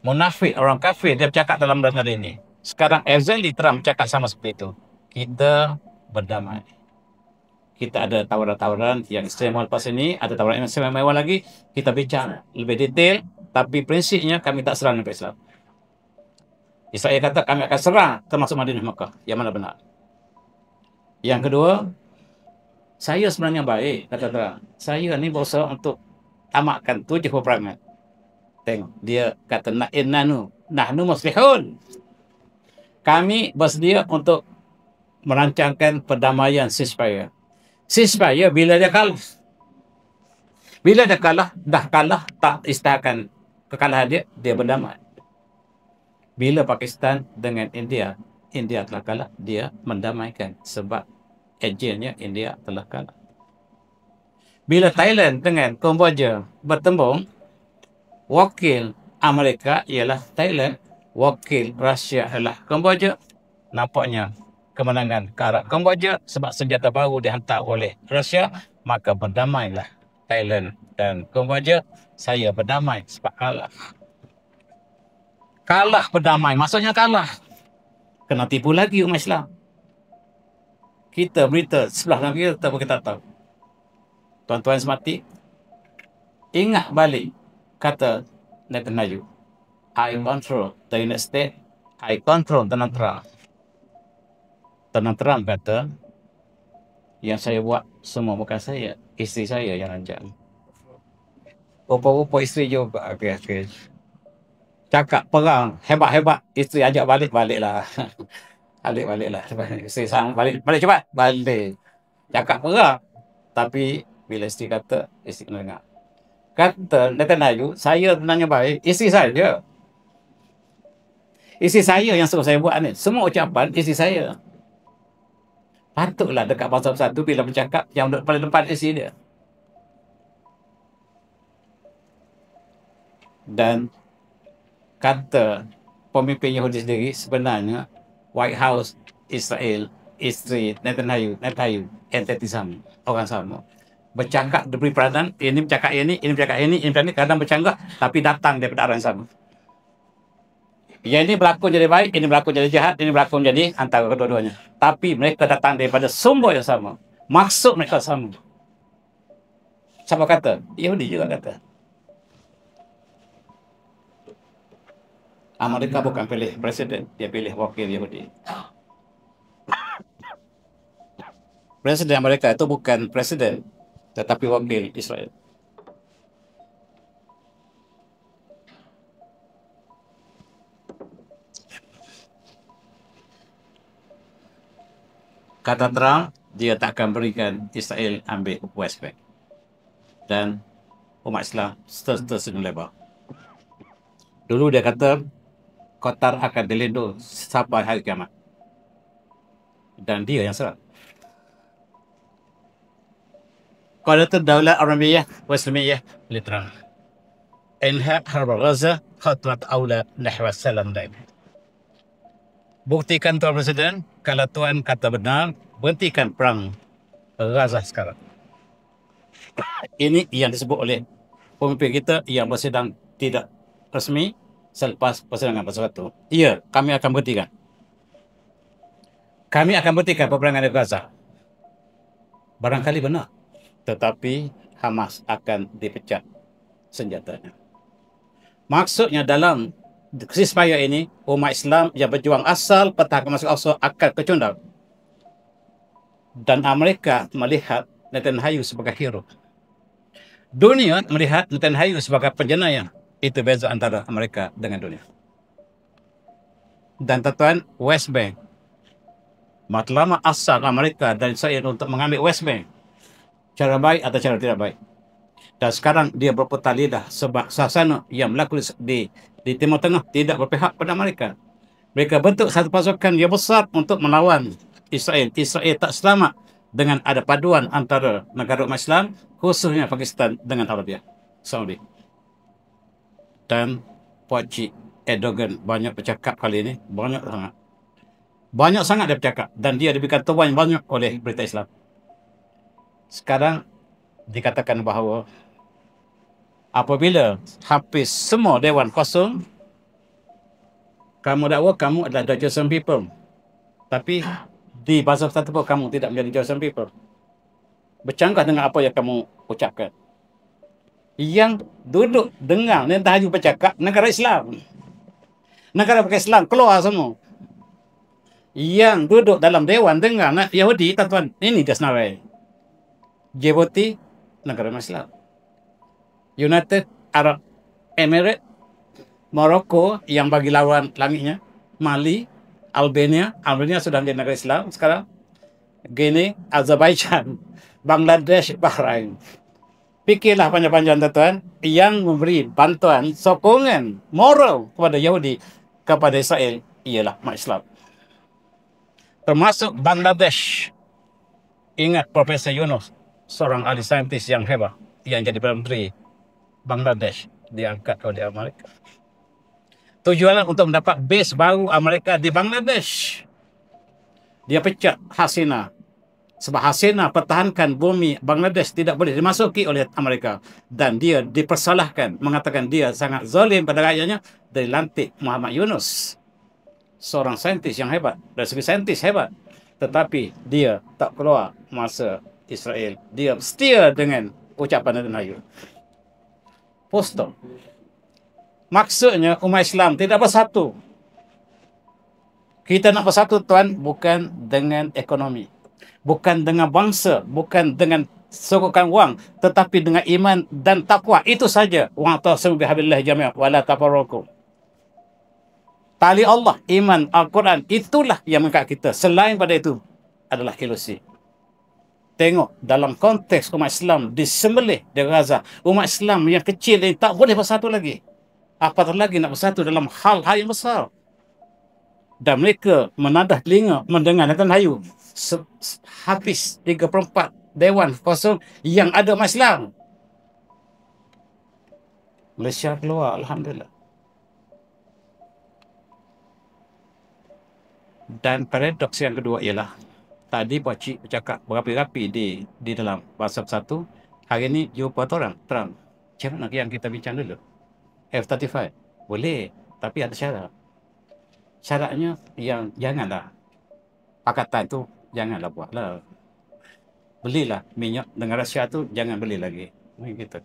[SPEAKER 1] Munafik, orang kafir, dia bercakap dalam negara ini. Sekarang exactly Trump cakap sama seperti itu. Kita berdamai. Kita ada tawaran-tawaran yang istimewa lepas ini. Ada tawaran yang istimewa lagi. Kita bincang lebih detail. Tapi prinsipnya kami tak serang negara Islam. Israel kata kami akan serang termasuk Madinah Makkah. Yang mana benar? Yang kedua, saya sebenarnya baik, kata Trump. Saya ni berusaha untuk tamatkan 7 peperangan. Tengok, dia kata nahnu muslihun. Kami bersedia untuk merancangkan perdamaian ceasefire. Ceasefire bila dia kalah. Bila dia kalah, dah kalah, tak isytiharkan kekalahan dia, dia berdamai. Bila Pakistan dengan India telah kalah, dia mendamaikan sebab agennya India telah kalah. Bila Thailand dengan Kamboja bertembung, wakil Amerika ialah Thailand wakil Rusia adalah Kemboja. Nampaknya kemenangan ke arah Kemboja sebab senjata baru dihantar oleh Rusia, maka berdamailah Thailand dan Kemboja. Saya berdamai sebab kalah. Kalah berdamai, maksudnya kalah. Kena tipu lagi umat Islam. Kita berita sebelah negara kita tahu. Tuan-tuan semati, ingat balik kata Netanyahu, I control the United States, I control Donald Trump. Donald Trump kata, yang saya buat semua bukan saya, isteri saya yang rancang. Rupa-rupa isteri juga. Okay. Cakap perang hebat-hebat, isteri ajak baliklah. Baliklah. Isteri sang balik cepat. Balik. Cakap perang. Tapi bila isteri kata, isteri kena dengar. Kata Netanyahu, saya tenangnya baik, isteri saya. Isteri saya yang suruh saya buat ni. Semua ucapan isteri saya. Patutlah dekat pasal satu bila bercakap yang paling depan isteri dia. Dan kata pemimpin Yahudi sendiri, sebenarnya White House Israel, isteri Netanyahu entiti sama, orang sama. Bercakap diberi peranan, ini bercakap ini bercakap ini kadang bercanggah, tapi datang daripada arah yang sama. Yang ini berlaku jadi baik, ini berlaku jadi jahat, ini berlaku jadi antara kedua-duanya. Tapi mereka datang daripada sumber yang sama. Maksud mereka sama. Siapa kata? Yahudi juga kata. Amerika bukan pilih presiden, dia pilih wakil Yahudi. Presiden Amerika itu bukan presiden, tetapi wakil Israel. Kata Trump, dia tak akan berikan Israel ambil West Bank. Dan umat Islam tersenyum lebar. Dulu dia kata, Qatar akan dilindung sampai hari kiamat. Dan dia yang serang. Qalat ad-Dawla Arabiyah wa Islamiyah literal. Inha harb Gaza khatwat awla nahwa salam daim. Buktikan Tuan Presiden, kalau Tuan kata benar, berhentikan perang Gaza sekarang. Ini yang disebut oleh pemimpin kita yang bersidang tidak resmi selepas persidangan pasal itu. Ya, kami akan berhentikan. Kami akan berhentikan peperangan di Gaza. Barangkali benar. Tetapi Hamas akan dipecat senjatanya. Maksudnya dalam ceasefire ini, umat Islam yang berjuang asal pertahanan Masjid Al-Aqsa akan kecundang. Dan Amerika melihat Netanyahu sebagai hero. Dunia melihat Netanyahu sebagai penjenayah. Itu beza antara Amerika dengan dunia. Dan tuan, West Bank. Matlamat asal Amerika dan Israel untuk mengambil West Bank. Cara baik atau cara tidak baik. Dan sekarang dia berputar lidah sebab sasana yang berlaku di Timur Tengah tidak berpihak pada mereka. Mereka bentuk satu pasukan yang besar untuk melawan Israel. Israel tak selamat dengan ada paduan antara negara umat Islam, khususnya Pakistan dengan Arabia Saudi. Dan Puan Cik Erdogan banyak bercakap kali ini, banyak sangat dia bercakap, dan dia diberikan tewan banyak oleh berita Islam. Sekarang dikatakan bahawa apabila hampir semua dewan kosong, kamu dakwa kamu adalah the chosen people. Tapi di bahasa satu pun kamu tidak menjadi chosen people. Bercanggah dengan apa yang kamu ucapkan. Yang duduk dengar Netanyahu bercakap, negara Islam. Negara bukan Islam, keluar semua. Yang duduk dalam dewan dengar Yahudi, tuan-tuan, ini dia senarai. Djibouti, negara Islam. United Arab Emirates, Morocco yang bagi lawan langitnya, Mali, Albania sudah menjadi negara Islam sekarang, Guinea, Azerbaijan, Bangladesh, Bahrain. Fikirlah panjang-panjang tuan-tuan, yang memberi bantuan, sokongan moral kepada Yahudi, kepada Israel, ialah umat Islam. Termasuk Bangladesh. Ingat Profesor Yunus, seorang ahli saintis yang hebat, yang jadi Perdana Menteri Bangladesh, diangkat oleh Amerika. Tujuan untuk mendapat base baru Amerika di Bangladesh. Dia pecat Hasina. Sebab Hasina pertahankan bumi Bangladesh tidak boleh dimasuki oleh Amerika. Dan dia dipersalahkan, mengatakan dia sangat zalim pada rakyatnya, dari lantik Muhammad Yunus. Seorang saintis yang hebat, dari segi saintis hebat. Tetapi dia tak keluar masa Israel. Dia setia dengan ucapan Netanyahu. Poster. Maksudnya umat Islam tidak bersatu. Kita nak bersatu, tuan, bukan dengan ekonomi, bukan dengan bangsa, bukan dengan sokongan wang, tetapi dengan iman dan takwa. Itu saja. Wa tasimu bihablillah jami'an wa la tafarraqu. Tali Allah, iman, Al-Quran, itulah yang mengikat kita. Selain pada itu adalah ilusi. Tengok dalam konteks umat Islam disembelih di Gaza, umat Islam yang kecil ini tak boleh bersatu lagi. Apatah lagi nak bersatu dalam hal-hal yang besar. Dan mereka menadah telinga mendengar Netanyahu habis 3/4 Dewan kosong yang ada umat Islam. Malaysia keluar, Alhamdulillah. Dan paradoks yang kedua ialah, tadi Pakcik bercakap berapi-rapi di dalam bahasa Bersatu. Hari ini jumpa orang Trump. Macam mana yang kita bincang dulu? F-35 boleh, tapi ada syarat. Syaratnya yang janganlah pakatan tu janganlah buatlah. Belilah minyak dengan Rusia tu, jangan beli lagi.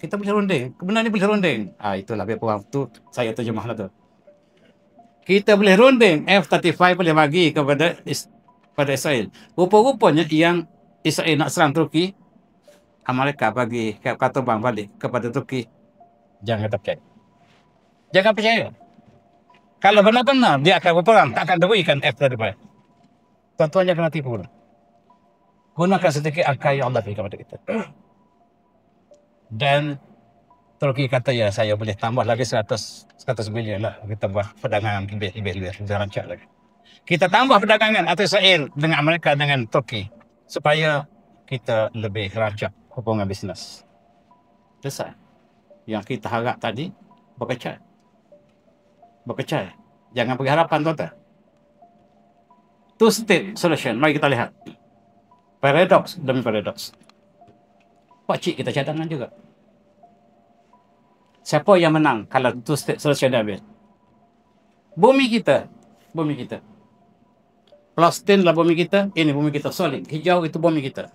[SPEAKER 1] Kita boleh runding. Kebenaran ni boleh runding. Itulah biar perang tu saya terjemahlah tu. Kita boleh runding, F-35 boleh bagi kepada Israel. Rupa-rupanya yang Israel nak serang Turki, Amerika bagi kata bang balik kepada Turki. Jangan percaya. Jangan percaya. Kalau benar-benar dia akan berperang, tak akan berikan F-35. Tuan-tuan jangan tipu. Gunakan sedikit akal yang Allah beri kepada kita. Dan Turki kata, ya saya boleh tambah lagi 100 bilion lah. Kita buat perdagangan lebih rancak lagi. Kita tambah perdagangan atau Israel dengan Amerika dengan Turki supaya kita lebih rancak hubungan bisnes. Selesai. Yang kita harap tadi berkecai. Jangan bagi harapan, tuan-tuan. Two state solution. Mari kita lihat. Paradoks demi paradoks. Pakcik kita cadangan juga. Siapa yang menang kalau two state solution dah habis? Bumi kita. Palestin lah bumi kita. Ini bumi kita solid. Hijau itu bumi kita.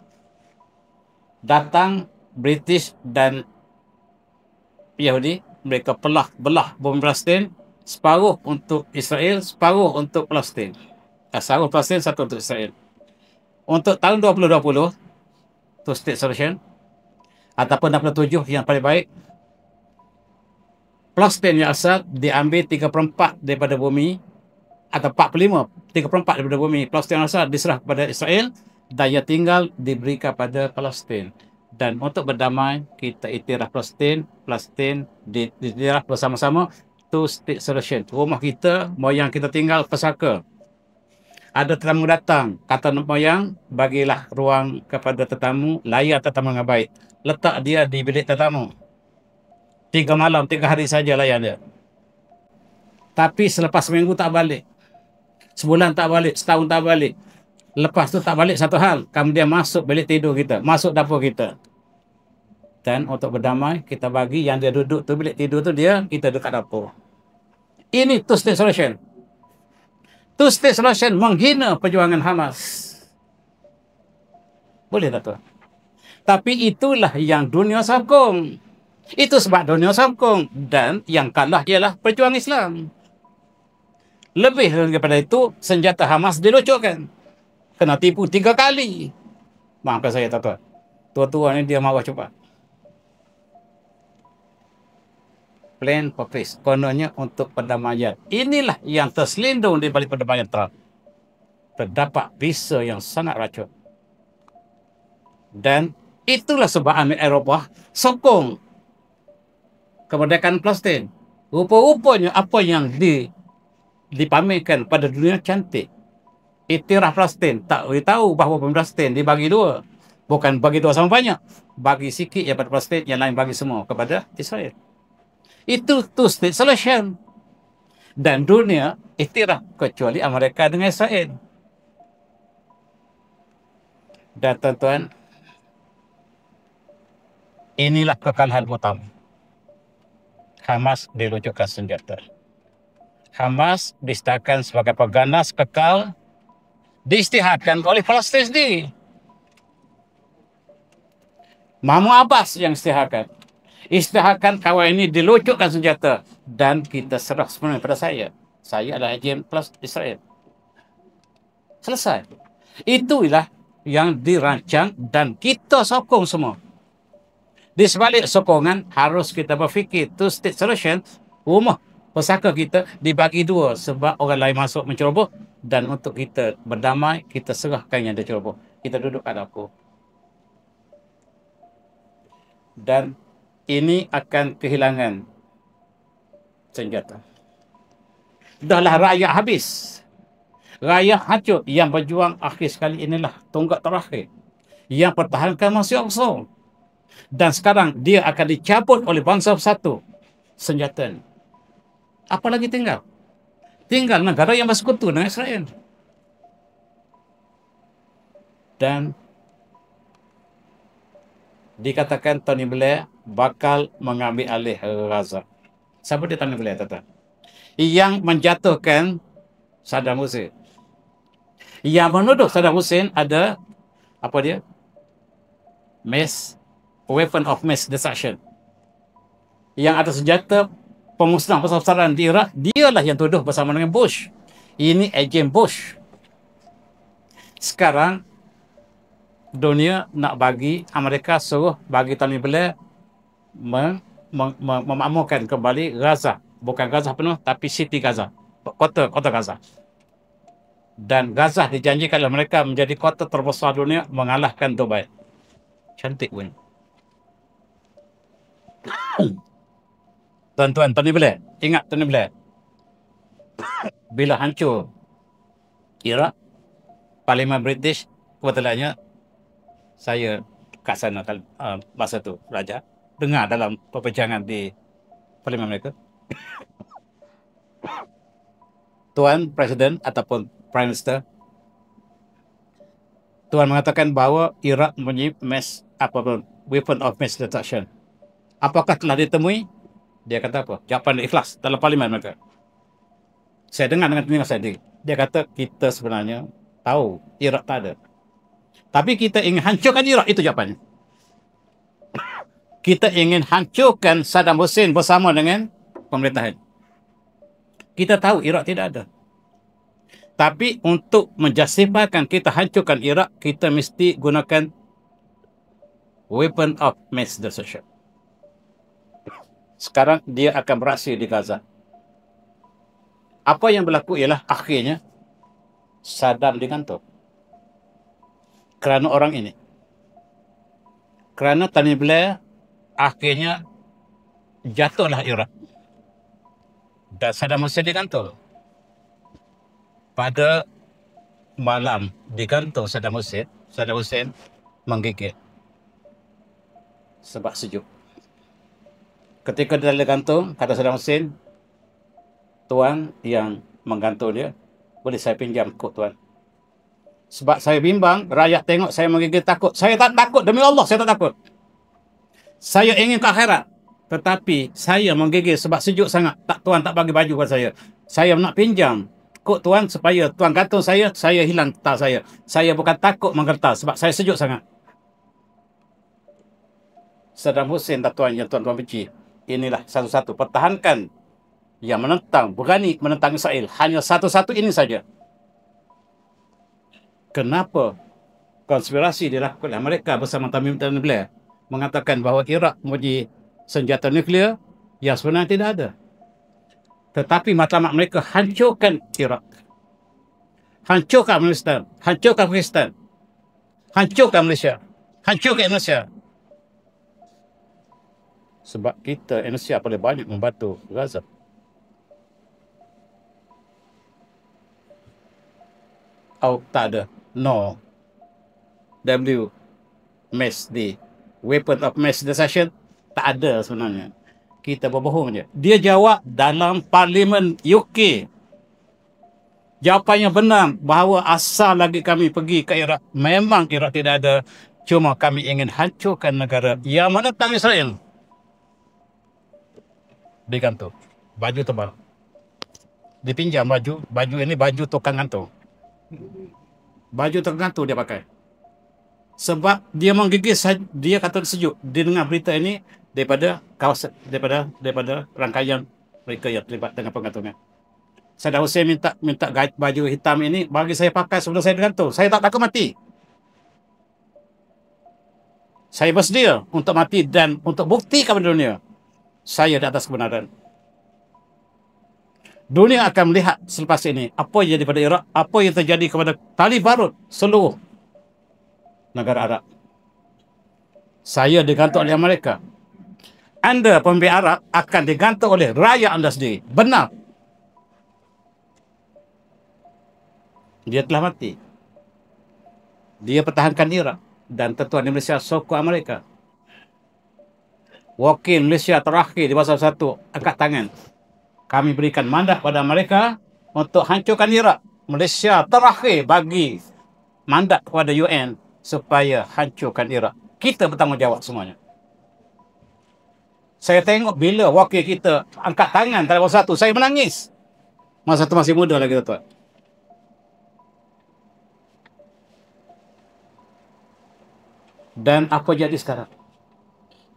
[SPEAKER 1] Datang British dan Yahudi. Mereka belah bumi Palestin. Separuh untuk Israel, separuh untuk Palestin. Separuh Palestin, satu untuk Israel. Untuk tahun 2020, two state solution, ataupun 67 yang paling baik, Palestin yang asal diambil 3/4 daripada bumi, atau 45, 3/4 daripada bumi. Palestin yang asal diserah kepada Israel, dan yang tinggal diberi kepada Palestin. Dan untuk berdamai, kita iktiraf Palestin diiktiraf bersama-sama. Two state solution. Rumah kita, moyang kita tinggal pesaka. Ada tetamu datang, kata moyang, bagilah ruang kepada tetamu, layan tetamu dengan baik. Letak dia di bilik tetamu. 3 malam, 3 hari saja layan dia. Tapi selepas seminggu tak balik. Sebulan tak balik, setahun tak balik. Lepas tu tak balik satu hal. Kemudian masuk bilik tidur kita, masuk dapur kita. Dan untuk berdamai, kita bagi yang dia duduk tu, bilik tidur tu dia, kita dekat dapur. Ini two state solution. Two state solution menghina perjuangan Hamas. Boleh tak tuan? Tapi itulah yang dunia sokong. Itu sebab dunia sokong. Dan yang kalah ialah perjuangan Islam. Lebih daripada itu, senjata Hamas dilucurkan. Kena tipu 3 kali. Maafkan saya tuan-tuan. Tua-tua ni dia marah cepat. Plan purpose. Kononnya untuk perdamaian. Inilah yang terselindung di balik perdamaian Trump. Terdapat visa yang sangat racun. Dan itulah sebab Amerika Eropah sokong kemerdekaan Palestin. Rupa-rupanya apa yang dipamerkan pada dunia cantik. Iktiraf Palestin. Tak beritahu bahawa Palestin dibagi 2. Bukan bagi 2 sama banyak. Bagi sikit daripada Palestin, yang lain bagi semua kepada Israel. Itu two state solution. Dan dunia iktiraf kecuali Amerika dengan Israel. Dan tuan-tuan, inilah kekalahan utama. Hamas diluncurkan senjata. Hamas disatakan sebagai pengganas kekal, diisytiharkan oleh Palestin sendiri. Mahmud Abbas yang isytiharkan. Isytiharkan kawan ini diluncurkan senjata. Dan kita serah sepenuhnya pada saya. Saya adalah agen plus Israel. Selesai. Itulah yang dirancang dan kita sokong semua. Di sebalik sokongan, harus kita berfikir two-state solution, rumah pesaka kita dibagi dua sebab orang lain masuk menceroboh, dan untuk kita berdamai, kita serahkan yang dia ceroboh. Kita duduk kat dapur. Dan ini akan kehilangan senjata. Dahlah rakyat habis. Rakyat hancur. Yang berjuang akhir sekali inilah tonggak terakhir. Yang pertahankan Masjid Al-Aqsa. Dan sekarang dia akan dicabut oleh bangsa bersatu. Senjata. Apa lagi tinggal? Tinggal negara yang bersekutu dengan Israel. Dan dikatakan Tony Blair bakal mengambil alih Gaza. Siapa dia Tony Blair, tuan-tuan? Yang menjatuhkan Saddam Hussein. Yang menuduh Saddam Hussein ada, apa dia? Weapon of mass destruction. Yang ada senjata pemusnahan besar-besaran di Iraq, dialah yang tuduh bersama dengan Bush. Ini agen Bush. Sekarang dunia nak bagi, Amerika suruh bagi Tony Blair memakmurkan kembali Gaza. Bukan Gaza penuh, tapi City Gaza. Kota Gaza. Dan Gaza dijanjikan oleh mereka menjadi kota terbesar dunia, mengalahkan Dubai. Cantik pun. Tuan-tuan, Tony Blair. Ingat Tony Blair. Bila hancur Iraq, Parlimen British, kebetulannya saya kat sana masa tu, Raja, dengar dalam perbincangan di Parlimen mereka. Tuan Presiden ataupun Prime Minister, Tuan mengatakan bahawa Iraq mempunyai weapon of mass destruction. Apakah telah ditemui? Dia kata apa? Jawapan ikhlas dalam Parlimen mereka. Saya dengar dengan telinga saya sendiri. Dia kata kita sebenarnya tahu Iraq tak ada. Tapi kita ingin hancurkan Iraq, itu jawapannya. Kita ingin hancurkan Saddam Hussein bersama dengan pemerintahan. Kita tahu Iraq tidak ada. Tapi untuk menjustifikan kita hancurkan Iraq, kita mesti gunakan weapon of mass destruction. Sekarang dia akan beraksi di Gaza. Apa yang berlaku ialah akhirnya Saddam digantung. Kerana orang ini. Kerana Tony Blair, akhirnya jatuhlah Iraq. Dan Saddam Hussein digantung. Pada malam digantung Saddam Hussein menggigit. Sebab sejuk. Ketika dia digantung, kata Saddam Hussein, tuan yang menggantung dia, boleh saya pinjam kod tuan? Sebab saya bimbang, rakyat tengok saya menggigit takut. Saya tak takut, demi Allah saya tak takut. Saya ingin ke akhirat. Tetapi saya menggigit sebab sejuk sangat. Tuan tak bagi baju kepada saya. Saya nak pinjam kod tuan supaya tuan gantung saya hilang tas saya. Saya bukan takut menggertar sebab saya sejuk sangat. Saddam Hussein tak tuan yang tuan-tuan benci. Inilah satu-satu. Pertahankan yang menentang, berani menentang Israel. Hanya satu-satu ini saja. Kenapa konspirasi dilakukan oleh mereka bersama Tony Blair mengatakan bahawa Iraq mempunyai senjata nuklear yang sebenarnya tidak ada. Tetapi matlamat mereka hancurkan Iraq. Hancurkan Afghanistan. Hancurkan Pakistan. Hancurkan Malaysia. Hancurkan Indonesia. Sebab kita, Indonesia, paling banyak membantu Gaza. Tak ada. No. Mass di weapon of mass destruction tak ada sebenarnya. kita berbohong je. Dia jawab dalam Parlimen UK. Jawapannya benar bahawa asal lagi kami pergi ke Iraq, memang Iraq tidak ada. Cuma kami ingin hancurkan negara yang menentang Israel. Digantung. Baju tebal. Dipinjam baju. Baju ini baju tukang gantung. Baju tukang gantung dia pakai. Sebab dia menggigis, dia kata sejuk. Dia dengar berita ini daripada kawasan, daripada rangkaian mereka yang terlibat dengan pengantungan. Saddam Hussein minta baju hitam ini bagi saya pakai sebelum saya digantung. Saya tak takut mati. Saya bersedia untuk mati dan untuk bukti kepada dunia saya di atas kebenaran. Dunia akan melihat selepas ini apa yang jadi pada Iraq, apa yang terjadi kepada tali barut seluruh negara Arab. Saya digantung oleh Amerika. Anda pemimpin Arab akan digantung oleh rakyat anda sendiri. Benar. Dia telah mati. Dia pertahankan Iraq dan Tuan Malaysia sokong Amerika. Wakil Malaysia terakhir di Bahasa Satu angkat tangan. Kami berikan mandat pada mereka untuk hancurkan Iraq. Malaysia terakhir bagi mandat kepada UN supaya hancurkan Iraq. Kita bertanggungjawab semuanya. Saya tengok bila wakil kita angkat tangan dalam Bahasa Satu, saya menangis. Masa tu masih muda lagi, tuan. Dan apa jadi sekarang?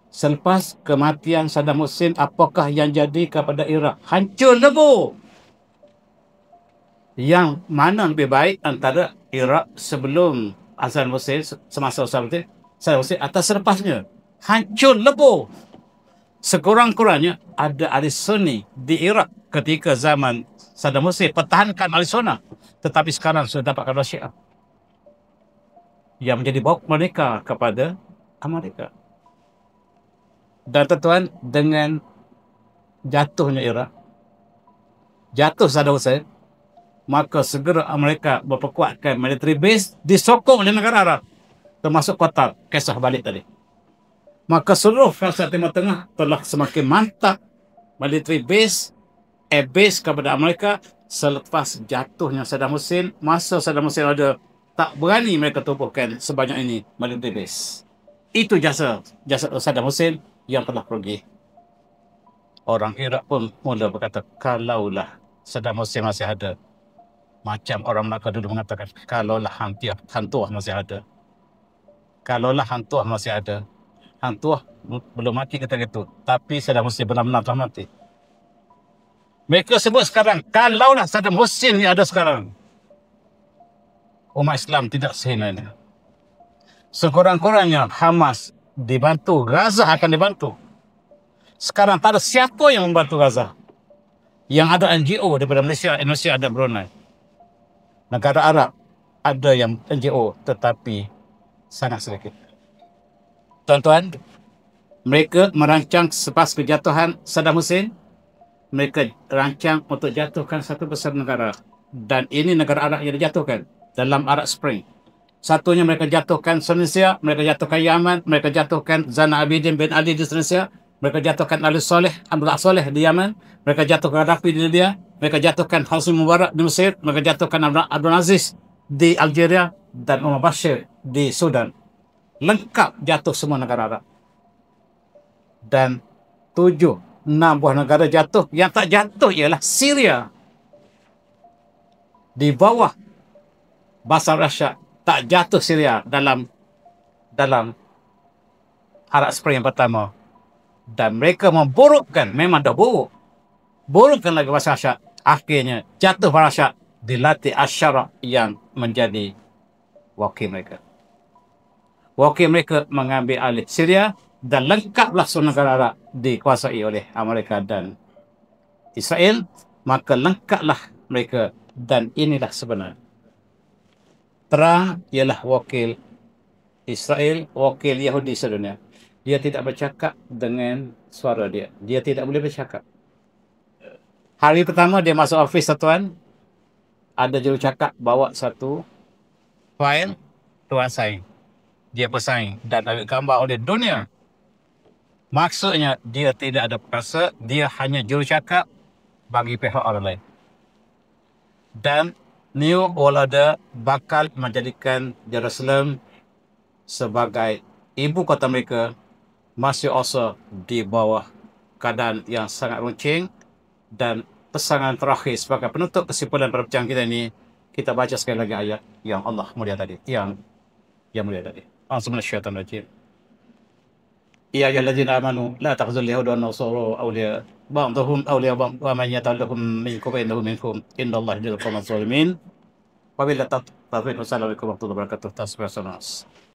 [SPEAKER 1] Selepas kematian Saddam Hussein, apakah yang jadi kepada Iraq? Hancur lebur. Yang mana lebih baik antara Iraq sebelum Saddam Hussein, semasa Saddam Hussein atau selepasnya? Hancur lebur. Sekurang-kurangnya ada ahli Sunni di Iraq ketika zaman Saddam Hussein pertahankan ahli Sunnah. Tetapi sekarang sudah dapatkan Syiah yang menjadi bawa mereka kepada Amerika. Dan tuan, dengan jatuhnya Iraq, jatuh Saddam Hussein, maka segera Amerika memperkuatkan military base disokong oleh negara Arab, termasuk Qatar, kisah balik tadi. Maka seluruh kawasan Timur Tengah telah semakin mantap military base, air base kepada Amerika selepas jatuhnya Saddam Hussein. Masa Saddam Hussein ada, tak berani mereka tubuhkan sebanyak ini military base. Itu jasa Saddam Hussein yang telah pergi. Orang Iraq pun mula berkata, kalaulah Saddam Hussein masih ada. Macam orang Melaka dulu mengatakan, kalaulah Hantuah masih ada. Kalaulah Hantuah masih ada. Hantuah belum mati ketika itu. Tapi Saddam Hussein benar-benar telah mati. Mereka sebut sekarang, kalaulah Saddam Hussein yang ada sekarang, umat Islam tidak sehina ini. Sekurang-kurangnya Hamas dibantu, Gaza akan dibantu. Sekarang tak ada siapa yang membantu Gaza. Yang ada NGO daripada Malaysia, Indonesia dan Brunei. Negara Arab ada yang NGO tetapi sangat sedikit. Tuan-tuan, mereka merancang selepas kejatuhan Saddam Hussein, mereka rancang untuk jatuhkan satu besar negara. Dan ini negara Arab yang dijatuhkan dalam Arab Spring. Satunya mereka jatuhkan Tunisia, mereka jatuhkan Yaman, mereka jatuhkan Zainal Abidin bin Ali di Tunisia, mereka jatuhkan Ali Saleh, Abdullah Saleh di Yaman, mereka jatuhkan Gaddafi di Libya, mereka jatuhkan Hosni Mubarak di Mesir, mereka jatuhkan Abdul Aziz di Algeria dan Omar Bashir di Sudan. Lengkap jatuh semua negara Arab. Dan 6 buah negara jatuh. Yang tak jatuh ialah Syria. Di bawah Bashar al-Assad. Tak jatuh Syria dalam Arab Spring yang pertama. Dan mereka memburukkan, memang dah buruk. Burukkan lagi Bashar al-Assad. Akhirnya jatuh Bashar al-Assad, dilatih Asyara yang menjadi wakil mereka. Wakil mereka mengambil alih Syria dan lengkaplah semua negara Arab dikuasai oleh Amerika dan Israel. Maka lengkaplah mereka dan inilah sebenar. Trump ialah wakil Israel, wakil Yahudi sedunia. Dia tidak bercakap dengan suara dia. Dia tidak boleh bercakap. Hari pertama dia masuk office, tuan, ada jurucakap bawa satu file, tuan sign. Dia bersaing dan ambil gambar oleh dunia. Maksudnya dia tidak ada perkasa, dia hanya jurucakap bagi pihak orang lain. Dan New World Order bakal menjadikan Jerusalem sebagai ibu kota mereka, masih also di bawah keadaan yang sangat runcing. Dan pesangan terakhir sebagai penutup kesimpulan perbincangan kita ini, kita baca sekali lagi ayat yang Allah mulia tadi, yang mulia tadi. A'udzubillahi يا أيها الذين آمنوا لا تخزوا اليهود والنصارى أولياء بعضهم أولياء بعض ومن يتولهم منكم فإنه منكم إن الله يجزي القوم الظالمين وبالله التوفيق والسلام عليكم ورحمة الله وبركاته. Tasbih